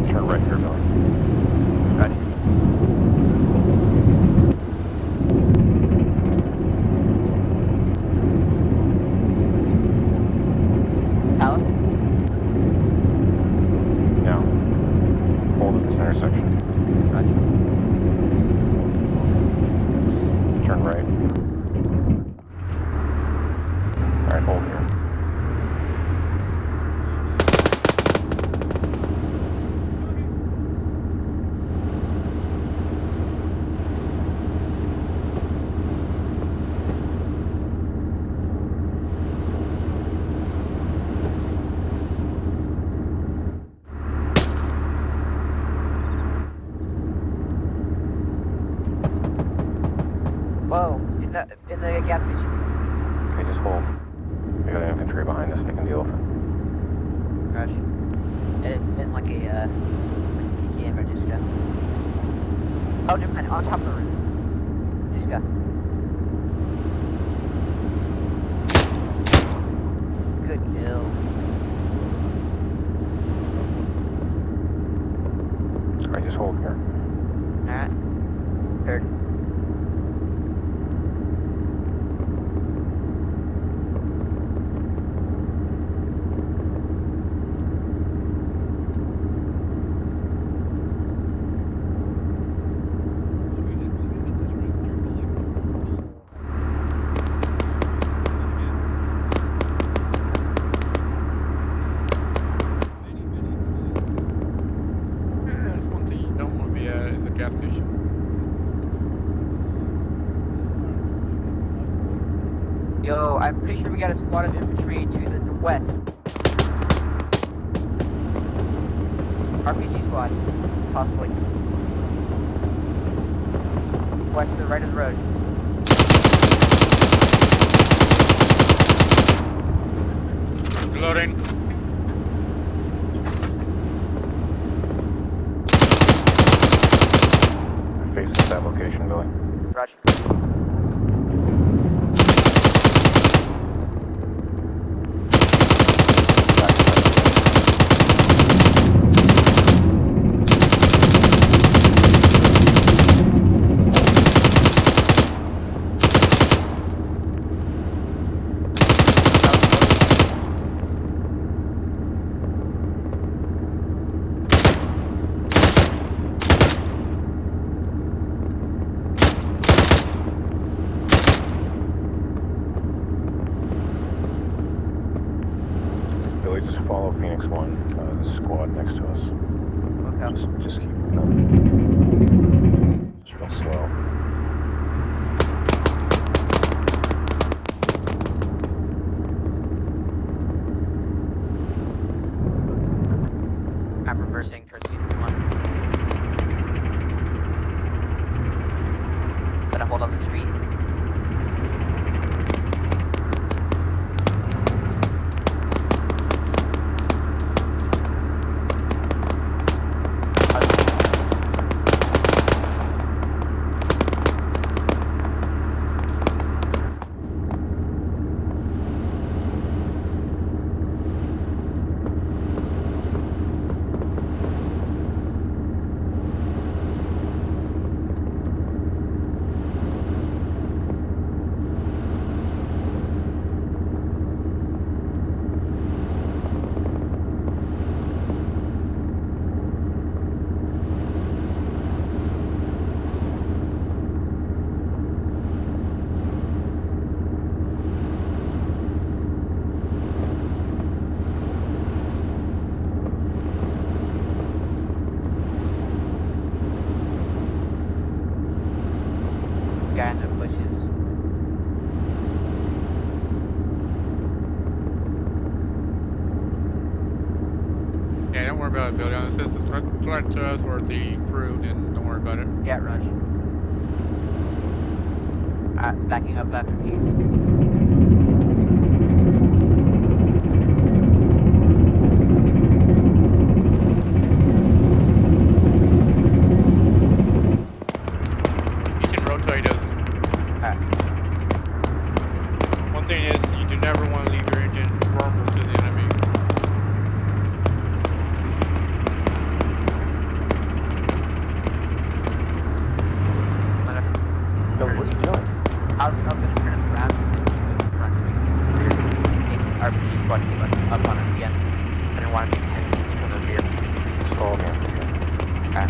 Turn right here, Billy. Roger. Alice? Now, hold at this intersection. Roger. Turn right. Alright, hold here. Whoa, in the gas station. Okay, just hold. We got infantry behind us, I can deal with it. Gosh. It meant like a PTM or just go. Oh, never mind, on top of the roof. Just go. Good kill. Alright, just hold here. Alright. Heard. we got a squad of infantry to the west. RPG squad, possibly. West to the right of the road. Reloading. Facing that location, Billy. Roger. Billy, just follow Phoenix 1, the squad next to us. Okay. Just keep it's real slow. I'm reversing towards Phoenix 1. Gonna hold on the street. Guy in the bushes. Yeah, don't worry about it, Billy. This is a threat to us or the crew, then don't worry about it. Yeah, Rush. Backing up after peace. You can rotate us. One thing is, you do never want to leave your engine vulnerable to the enemy. Billy, what are you doing? I was gonna turn us around and see if she was in front swing. In case RPG squad came up on us again. I didn't want to be pinned from the rear. Just follow me after here. Okay.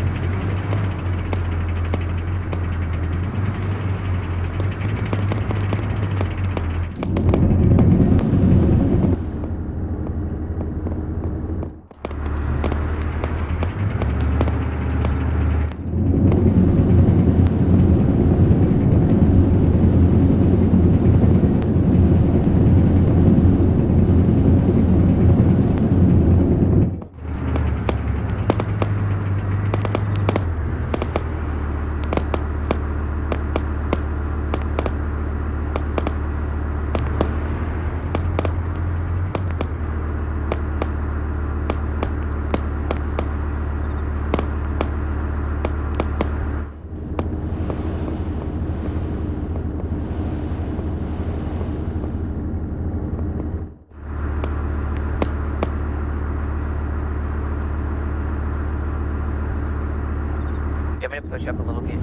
You want me to push up a little bit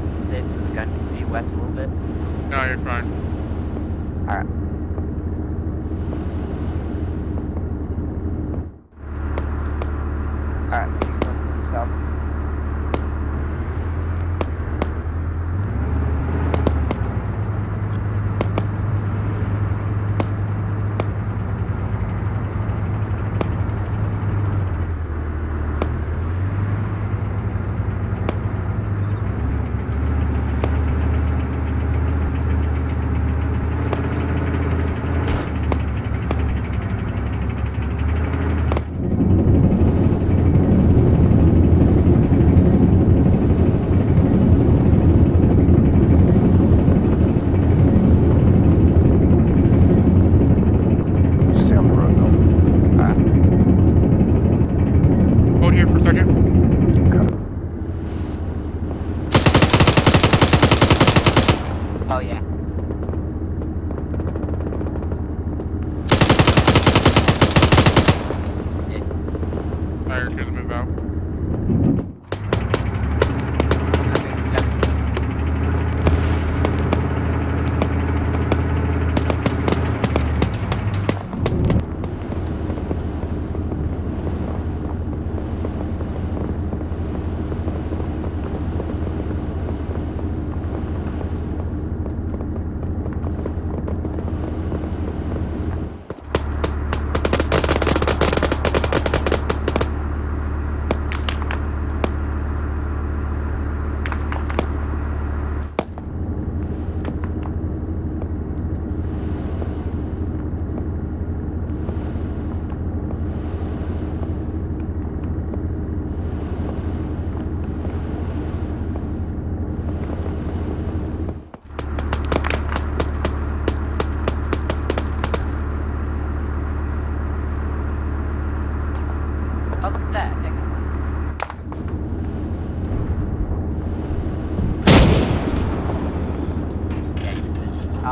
so the gun can see west a little bit? No, you're fine. Alright. Alright, Phoenix 1 south.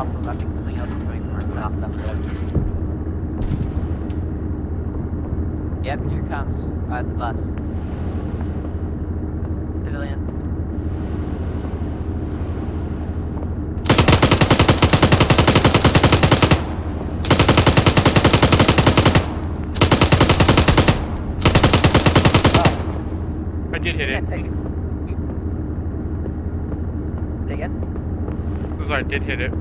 also, I think something else is coming from our south down the road. Yep, here it comes. Oh, it's a bus. Civilian. I did hit it. Say again? I did hit it.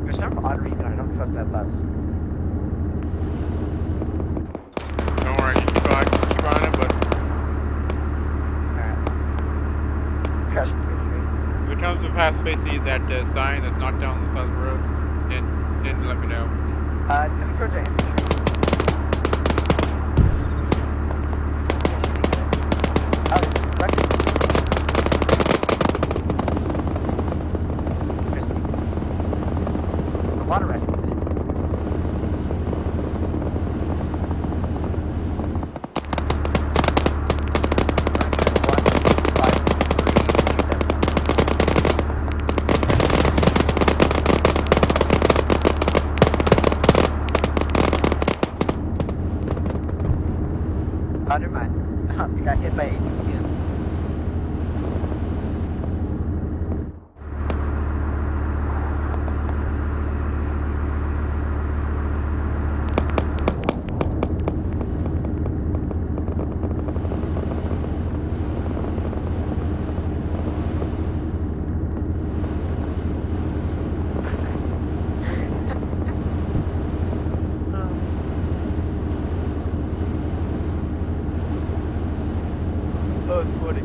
For some odd reason, I don't trust that bus. Don't worry, keep on it, but Crash if it comes to pass facing that sign that's knocked down on the side of the road, then let me know. It's coming towards our infantry. Oh, Russian. Interesting. A lot of Russian. Never mind. You got hit by ATPM. Oh, it's funny.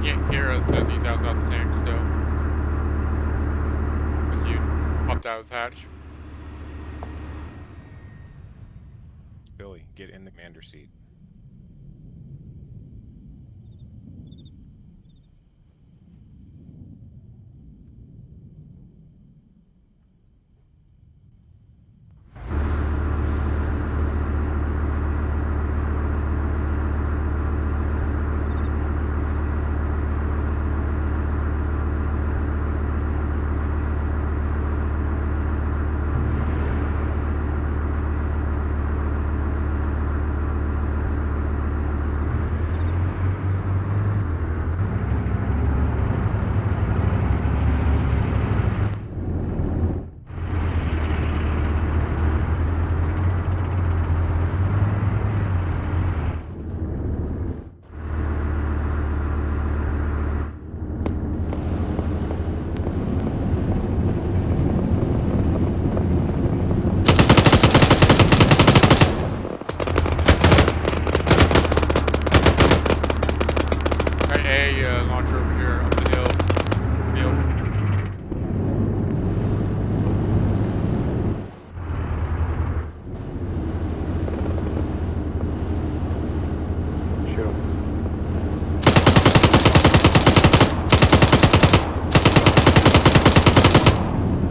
can't hear us as he's outside the tank still. Because you popped out of the hatch. Billy, get in the commander seat. Launcher over here up the hill. Shoot him.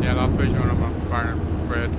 Yeah, lost vision on him. I'm firing red.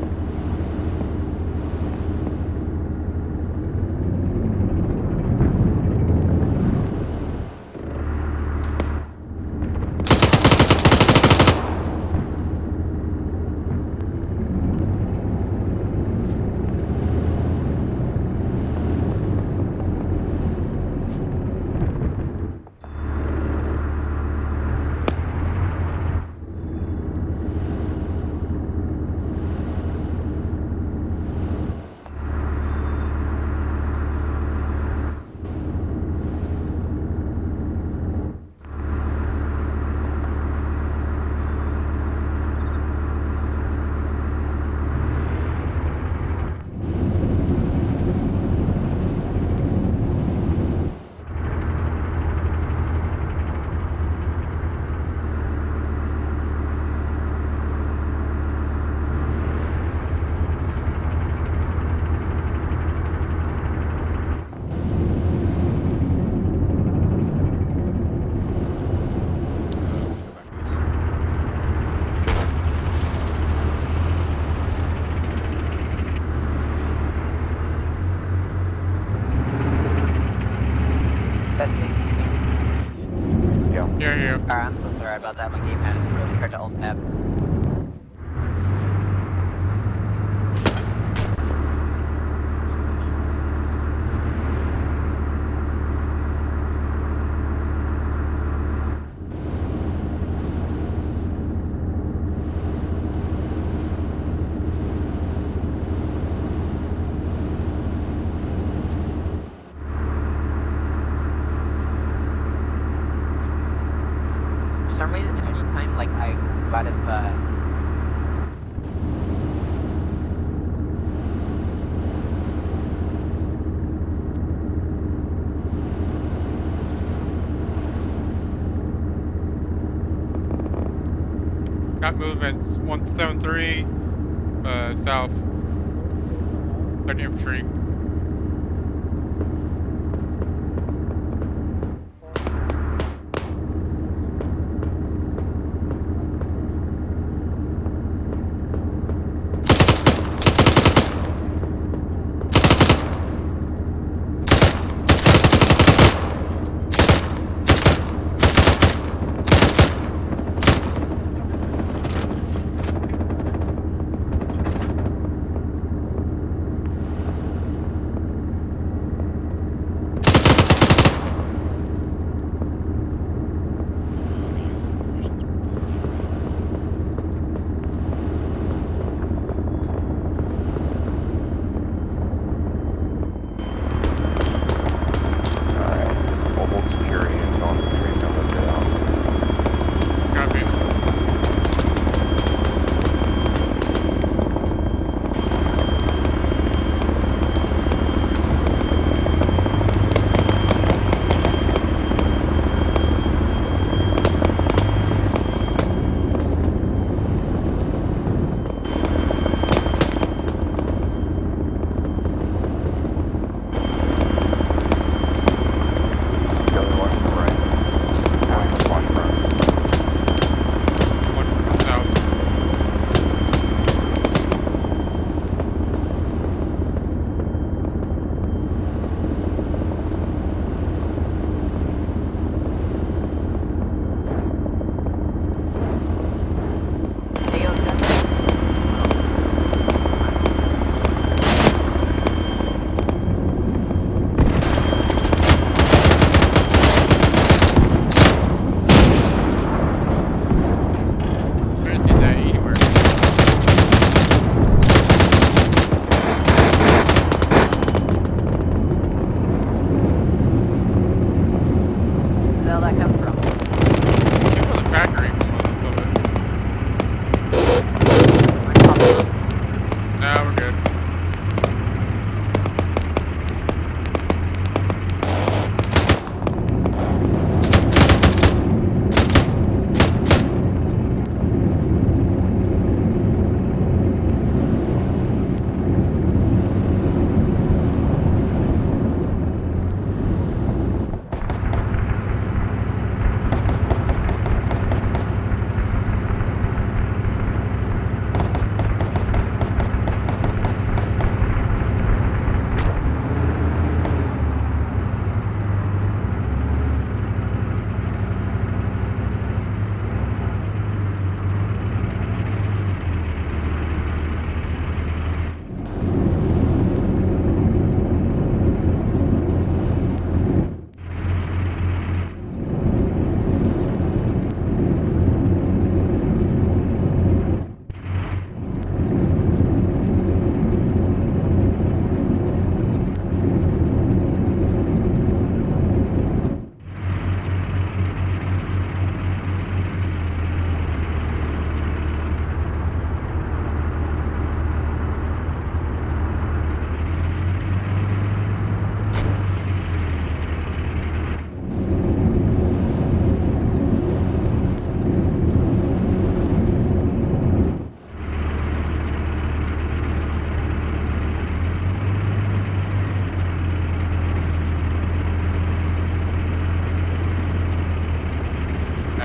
Here. Alright, I'm so sorry about that. My game had just really hard to alt tab. For some reason, anytime like I got of got movement 173 south. 3rd Infantry.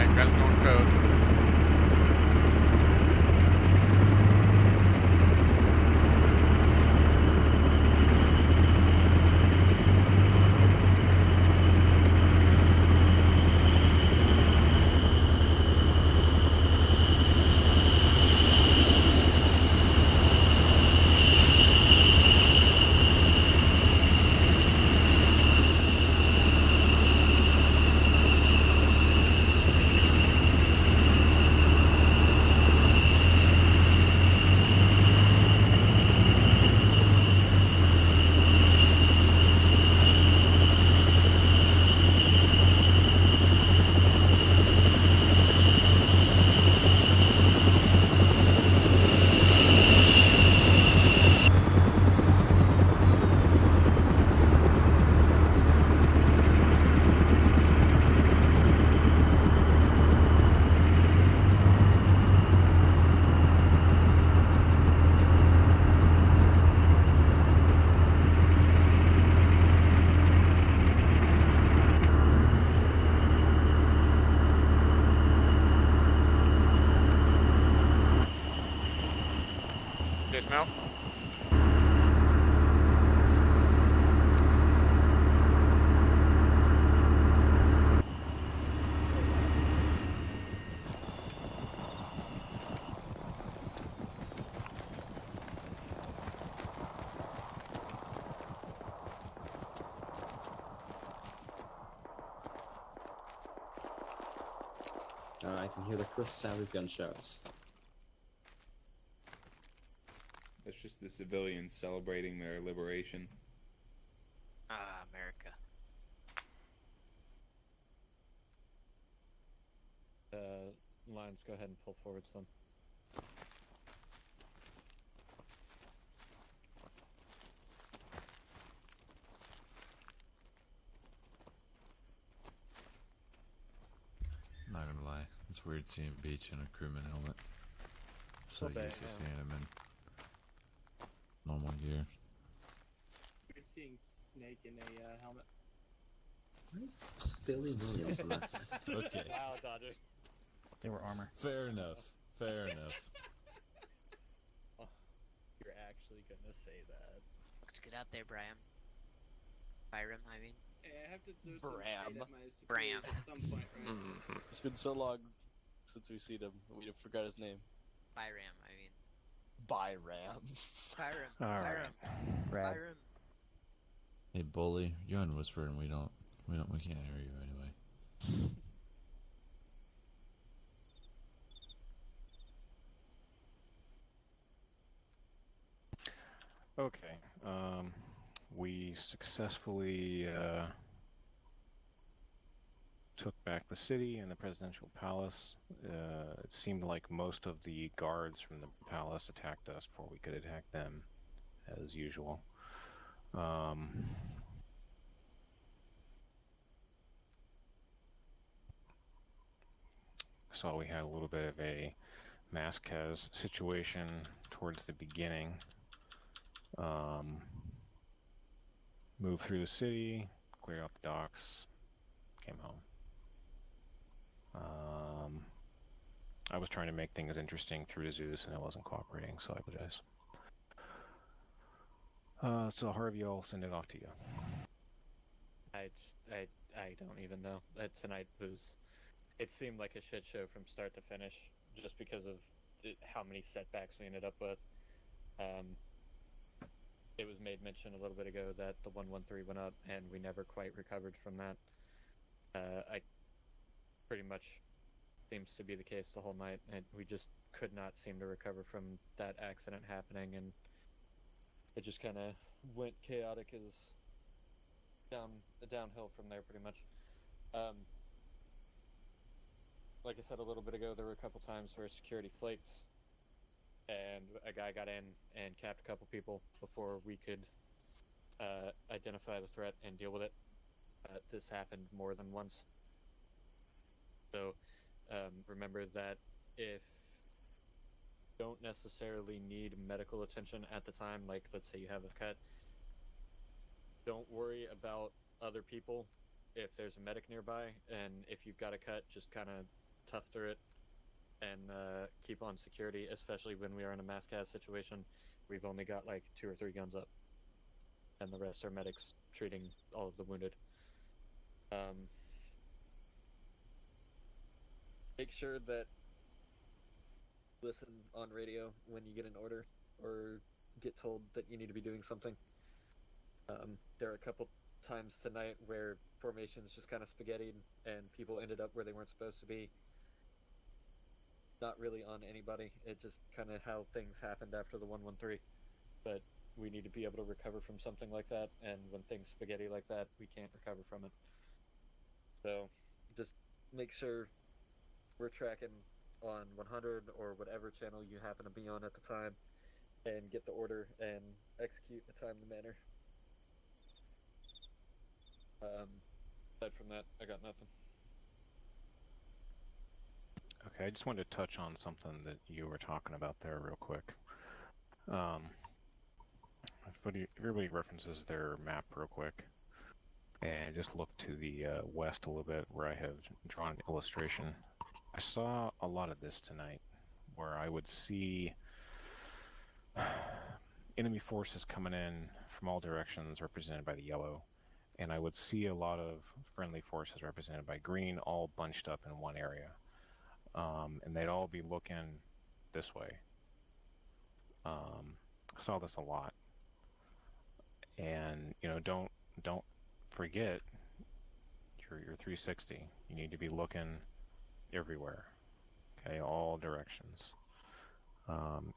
Alright, grab's going code. Dismount. I can hear the first sound of gunshots. That's just the civilians celebrating their liberation. Ah, America. Lions, go ahead and pull forward some. Not gonna lie, it's weird seeing Beach in a crewman helmet. So used to seeing him in normal gear. We're seeing Snake in a helmet. Where's Billy Williams from last time? Okay. Wow, Dodger. They were armor. Fair enough. Fair enough. Oh, you're actually gonna say that. Looks good out there, Bram. Byram, I mean. Hey, I have to throw some Bram. shade at my Bram. superiors at some point, right? It's been so long since we've seen him, we forgot his name. Byram, I mean. Byram. Byram. Alright. Brad. Byram. Hey, Bully, you're on Whisper and we can't hear you anyway. Okay, we successfully took back the city and the presidential palace. It seemed like most of the guards from the palace attacked us before we could attack them, as usual. Saw we had a little bit of a Masquez situation towards the beginning. Moved through the city, cleared out the docks, came home. I was trying to make things interesting through the Zeus and it wasn't cooperating, so I apologize. So Harvey, I'll send it off to you. I don't even know. Tonight was, it seemed like a shit show from start to finish, just because of how many setbacks we ended up with. It was made mention a little bit ago that the 113 went up, and we never quite recovered from that. I pretty much seems to be the case the whole night, and we just could not seem to recover from that accident happening, and it just kind of went chaotic as downhill from there, pretty much. Like I said a little bit ago, there were a couple times where security flaked, and a guy got in and capped a couple people before we could identify the threat and deal with it. This happened more than once. So remember that if you don't necessarily need medical attention at the time, like let's say you have a cut, don't worry about other people if there's a medic nearby, and if you've got a cut, just kind of tough through it and keep on security, especially when we are in a mass cast situation. We've only got like 2 or 3 guns up, and the rest are medics treating all of the wounded. Make sure that listen on radio when you get an order or get told that you need to be doing something. There are a couple times tonight where formations just kind of spaghettied and people ended up where they weren't supposed to be. Not really on anybody. It just kind of how things happened after the 113. But we need to be able to recover from something like that, and when things spaghetti like that, we can't recover from it. So just make sure we're tracking on 100 or whatever channel you happen to be on at the time, and get the order and execute in a timely manner. Aside from that, I got nothing. Okay, I just wanted to touch on something that you were talking about there real quick. Everybody references their map real quick, and just look to the west a little bit where I have drawn an illustration. I saw a lot of this tonight, where I would see enemy forces coming in from all directions represented by the yellow, and I would see a lot of friendly forces represented by green all bunched up in one area. And they'd all be looking this way. I saw this a lot. And, you know, don't forget your 360. You need to be looking everywhere. Okay, all directions.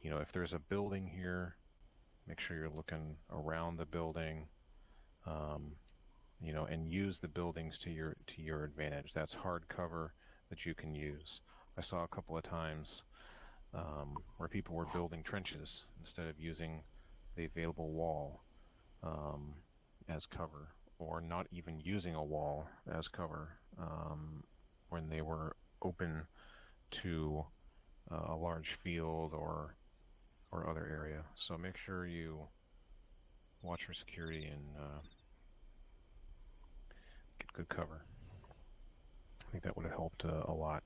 You know, if there's a building here, make sure you're looking around the building. You know, and use the buildings to your advantage. That's hard cover that you can use. I saw a couple of times where people were building trenches instead of using the available wall as cover, or not even using a wall as cover when they were open to a large field or other area. So make sure you watch your security and get good cover. I think that would have helped a lot.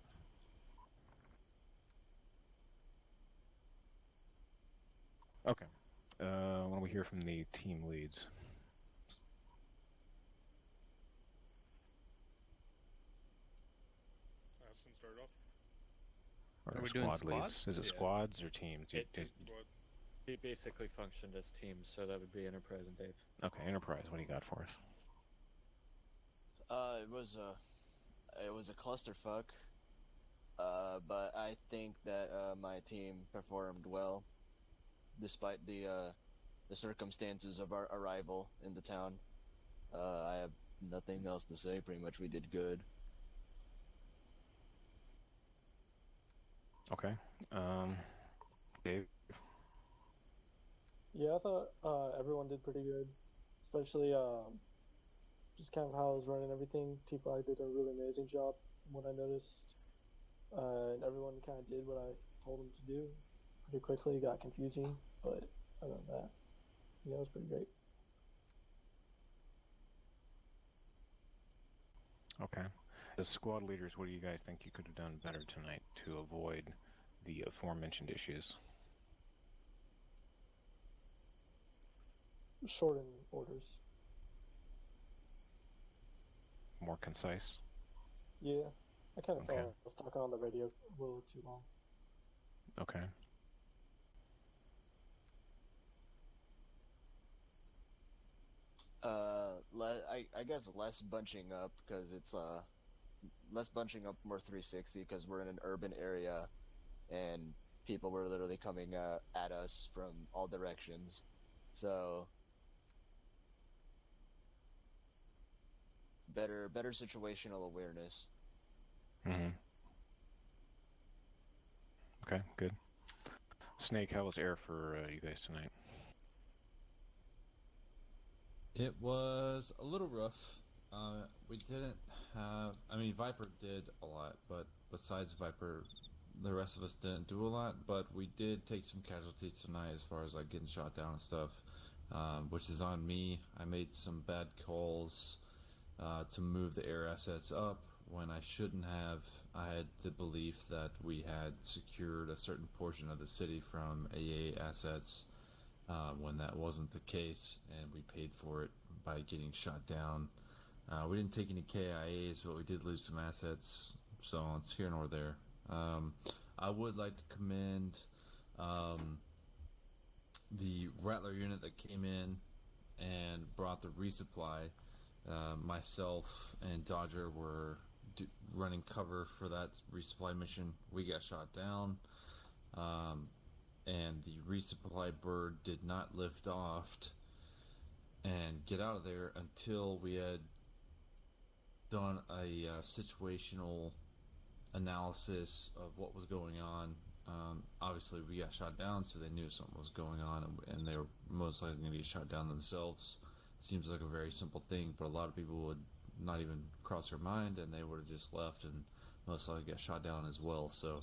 Okay. Why don't we hear from the team leads? Aston, start off. Or Are we doing squad leads? squads? Is it Yeah. squads or teams? He basically functioned as teams, so that would be Enterprise and Dave. Okay, Enterprise, what do you got for us? It was a clusterfuck. But I think that my team performed well, despite the circumstances of our arrival in the town. I have nothing else to say. Pretty much, we did good. Okay. Dave? Yeah, I thought everyone did pretty good, especially just kind of how I was running everything. T5 did a really amazing job, from what I noticed. And everyone kind of did what I told them to do pretty quickly. It got confusing, but other than that, yeah, it was pretty great. Okay. As squad leaders, what do you guys think you could have done better tonight to avoid the aforementioned issues? Shorten orders. More concise? Yeah, I kind of Okay. felt I was talking on the radio a little too long. Okay. I guess less bunching up, because it's less bunching up, more 360, because we're in an urban area and people were literally coming at us from all directions. So better situational awareness. Mm-hmm. Okay, good. Snake, how was air for you guys tonight? It was a little rough. We didn't have... I mean, Viper did a lot, but besides Viper, the rest of us didn't do a lot, but we did take some casualties tonight as far as, like, getting shot down and stuff, which is on me. I made some bad calls to move the air assets up when I shouldn't have. I had the belief that we had secured a certain portion of the city from AA assets when that wasn't the case, and we paid for it by getting shot down. We didn't take any KIAs, but we did lose some assets, so it's here nor there. I would like to commend the Rattler unit that came in and brought the resupply. Myself and Dodger were running cover for that resupply mission. We got shot down, and the resupply bird did not lift off and get out of there until we had done a situational analysis of what was going on. Obviously, we got shot down, so they knew something was going on, and they were most likely going to get shot down themselves. Seems like a very simple thing, but a lot of people would not even cross their mind, and they would have just left and most likely get shot down as well. So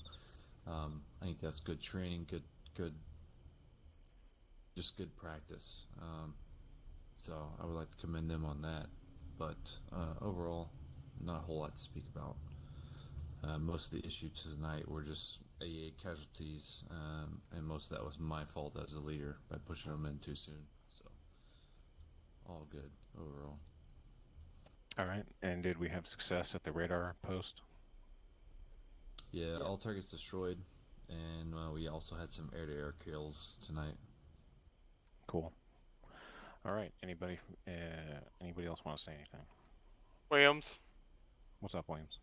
I think that's good training, just good practice. So I would like to commend them on that. But overall, not a whole lot to speak about. Most of the issues tonight were just AA casualties, and most of that was my fault as a leader by pushing them in too soon. So, all good overall. Alright, and did we have success at the radar post? Yeah, all targets destroyed, and we also had some air-to-air kills tonight. Cool. Alright, anybody else want to say anything? Williams. What's up, Williams?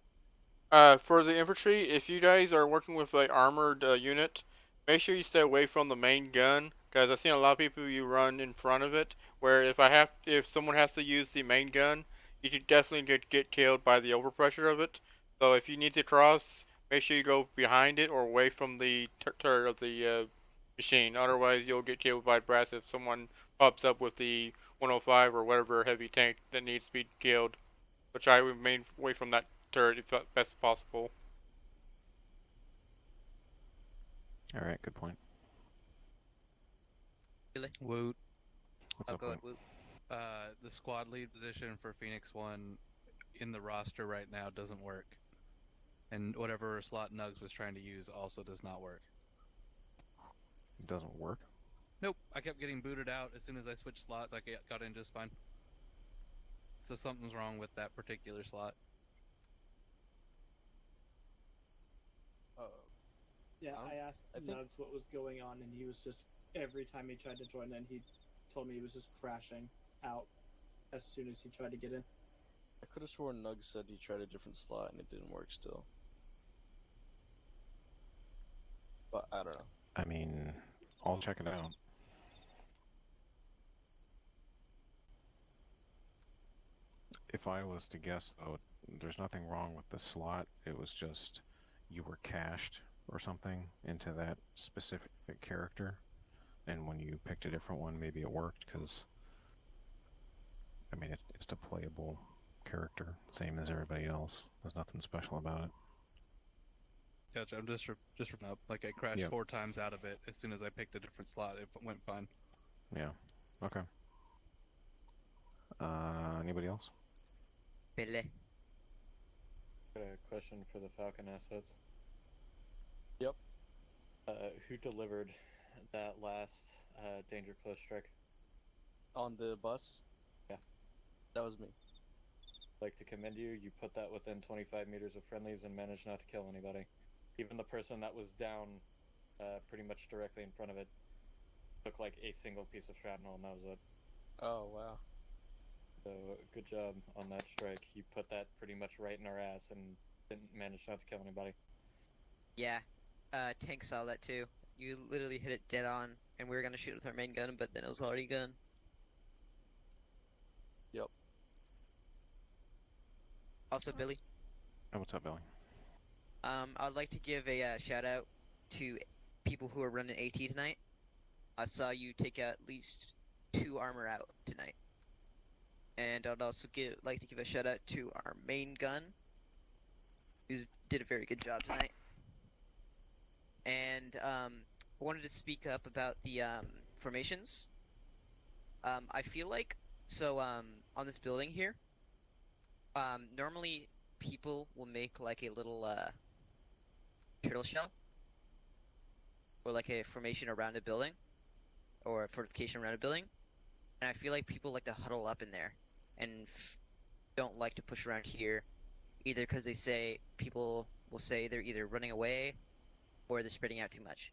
For the infantry, if you guys are working with an armored unit, make sure you stay away from the main gun, because I've seen a lot of people you run in front of it. Where if someone has to use the main gun, you could definitely get killed by the overpressure of it. So if you need to cross, make sure you go behind it or away from the turret of the machine. Otherwise, you'll get killed by brass if someone pops up with the 105 or whatever heavy tank that needs to be killed. So try to remain away from that turret if best possible. Alright, good point. Really? Woot. What's up, go ahead, Woot? Woot. The squad lead position for Phoenix 1 in the roster right now doesn't work. And whatever slot Nugs was trying to use also does not work. It doesn't work? Nope, I kept getting booted out as soon as I switched slots. I got in just fine. So something's wrong with that particular slot. Yeah, I asked Nugs what was going on, and he was just, every time he tried to join in, he told me he was just crashing out as soon as he tried to get in. I could have sworn Nugs said he tried a different slot and it didn't work still. But I don't know. I mean, I'll check it out. If I was to guess, though, there's nothing wrong with the slot. It was just you were cached or something into that specific character, and when you picked a different one, maybe it worked, because I mean, it's just a playable character, same as everybody else. There's nothing special about it. Gotcha, I'm just ripping up. Like, I crashed 4 times out of it. As soon as I picked a different slot, it went fine. Yeah, okay. Anybody else? Billy. Got a question for the Falcon assets. Yep. Who delivered that last danger close strike? On the bus? Yeah. That was me. Like to commend you, you put that within 25 meters of friendlies and managed not to kill anybody. Even the person that was down pretty much directly in front of it took like a single piece of shrapnel and that was it. Oh, wow. So, good job on that strike. You put that pretty much right in our ass and didn't manage not to kill anybody. Yeah, Tank saw that too. You literally hit it dead on, and we were gonna shoot with our main gun, but then it was already gone. Yep. Also, Billy. Oh, what's up, Billy? I'd like to give a shout out to people who are running AT tonight. I saw you take out at least 2 armor out tonight. And I'd also like to give a shout out to our main gun, who did a very good job tonight. And I wanted to speak up about the formations. I feel like, on this building here, Normally people will make like a little turtle shell or like a formation around a building or a fortification around a building, and I feel like people like to huddle up in there and don't like to push around here, either because they say people will say they're either running away or they're spreading out too much.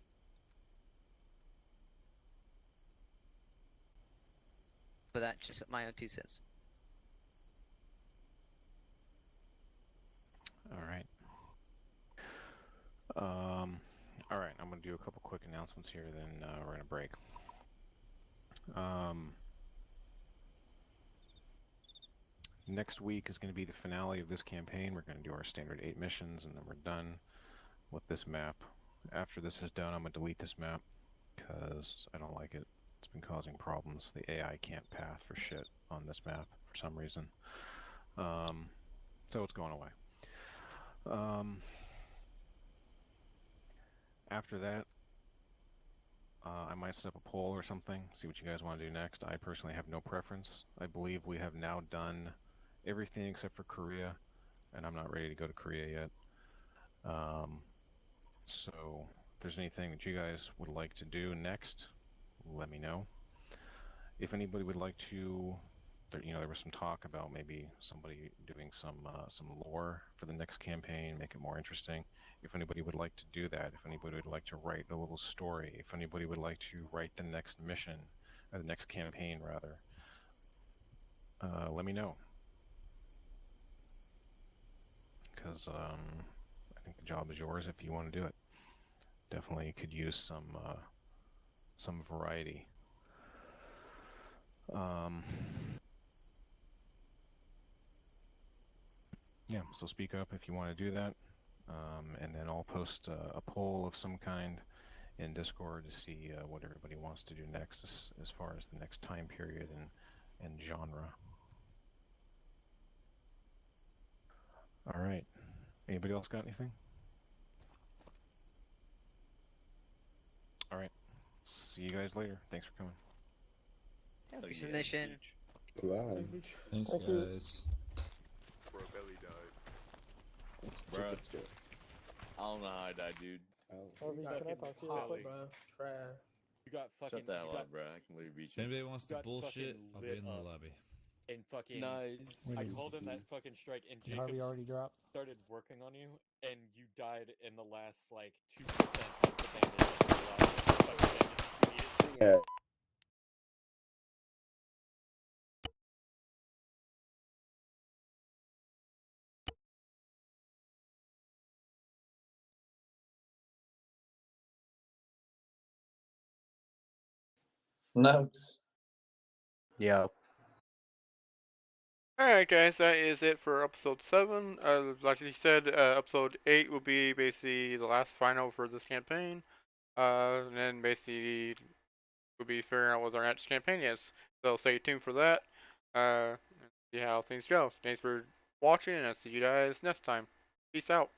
But that's just my own 2 cents. All right. All right. I'm gonna do a couple quick announcements here, then we're gonna break. Next week is going to be the finale of this campaign. We're going to do our standard 8 missions, and then we're done with this map. After this is done, I'm going to delete this map because I don't like it. It's been causing problems. The AI can't path for shit on this map for some reason. So it's going away. After that, I might set up a poll or something, see what you guys want to do next. I personally have no preference. I believe we have now done everything except for Korea, and I'm not ready to go to Korea yet. So if there's anything that you guys would like to do next, let me know. If anybody would like to, there was some talk about maybe somebody doing some lore for the next campaign, make it more interesting. If anybody would like to do that, if anybody would like to write a little story, if anybody would like to write the next mission, or the next campaign rather, let me know. Because I think the job is yours if you want to do it. Definitely could use some variety. Yeah, so speak up if you want to do that, and then I'll post a poll of some kind in Discord to see what everybody wants to do next as far as the next time period and genre. All right. Anybody else got anything? All right. See you guys later. Thanks for coming. Thanks for the mission. Wow. Thanks, guys. Bro, belly died. Bruh. I don't know how I died, dude. Harvey, can I talk to you real quick? Trash. You got fucking. Shut the hell you got, up, bro. I can literally beat If you. anybody wants to got bullshit, fucking I'll be lit in the up. lobby. And fucking. Nice. I called in that fucking strike, and Did Harvey Jacob already dropped? started working on you, and you died in the last like 2% of the damage. Yeah. Nugs. Yeah. Alright guys, that is it for episode 7. Like you said, episode 8 will be basically the last final for this campaign. And then basically we'll be figuring out what our next campaign is. So stay tuned for that. And see how things go. Thanks for watching, and I'll see you guys next time. Peace out.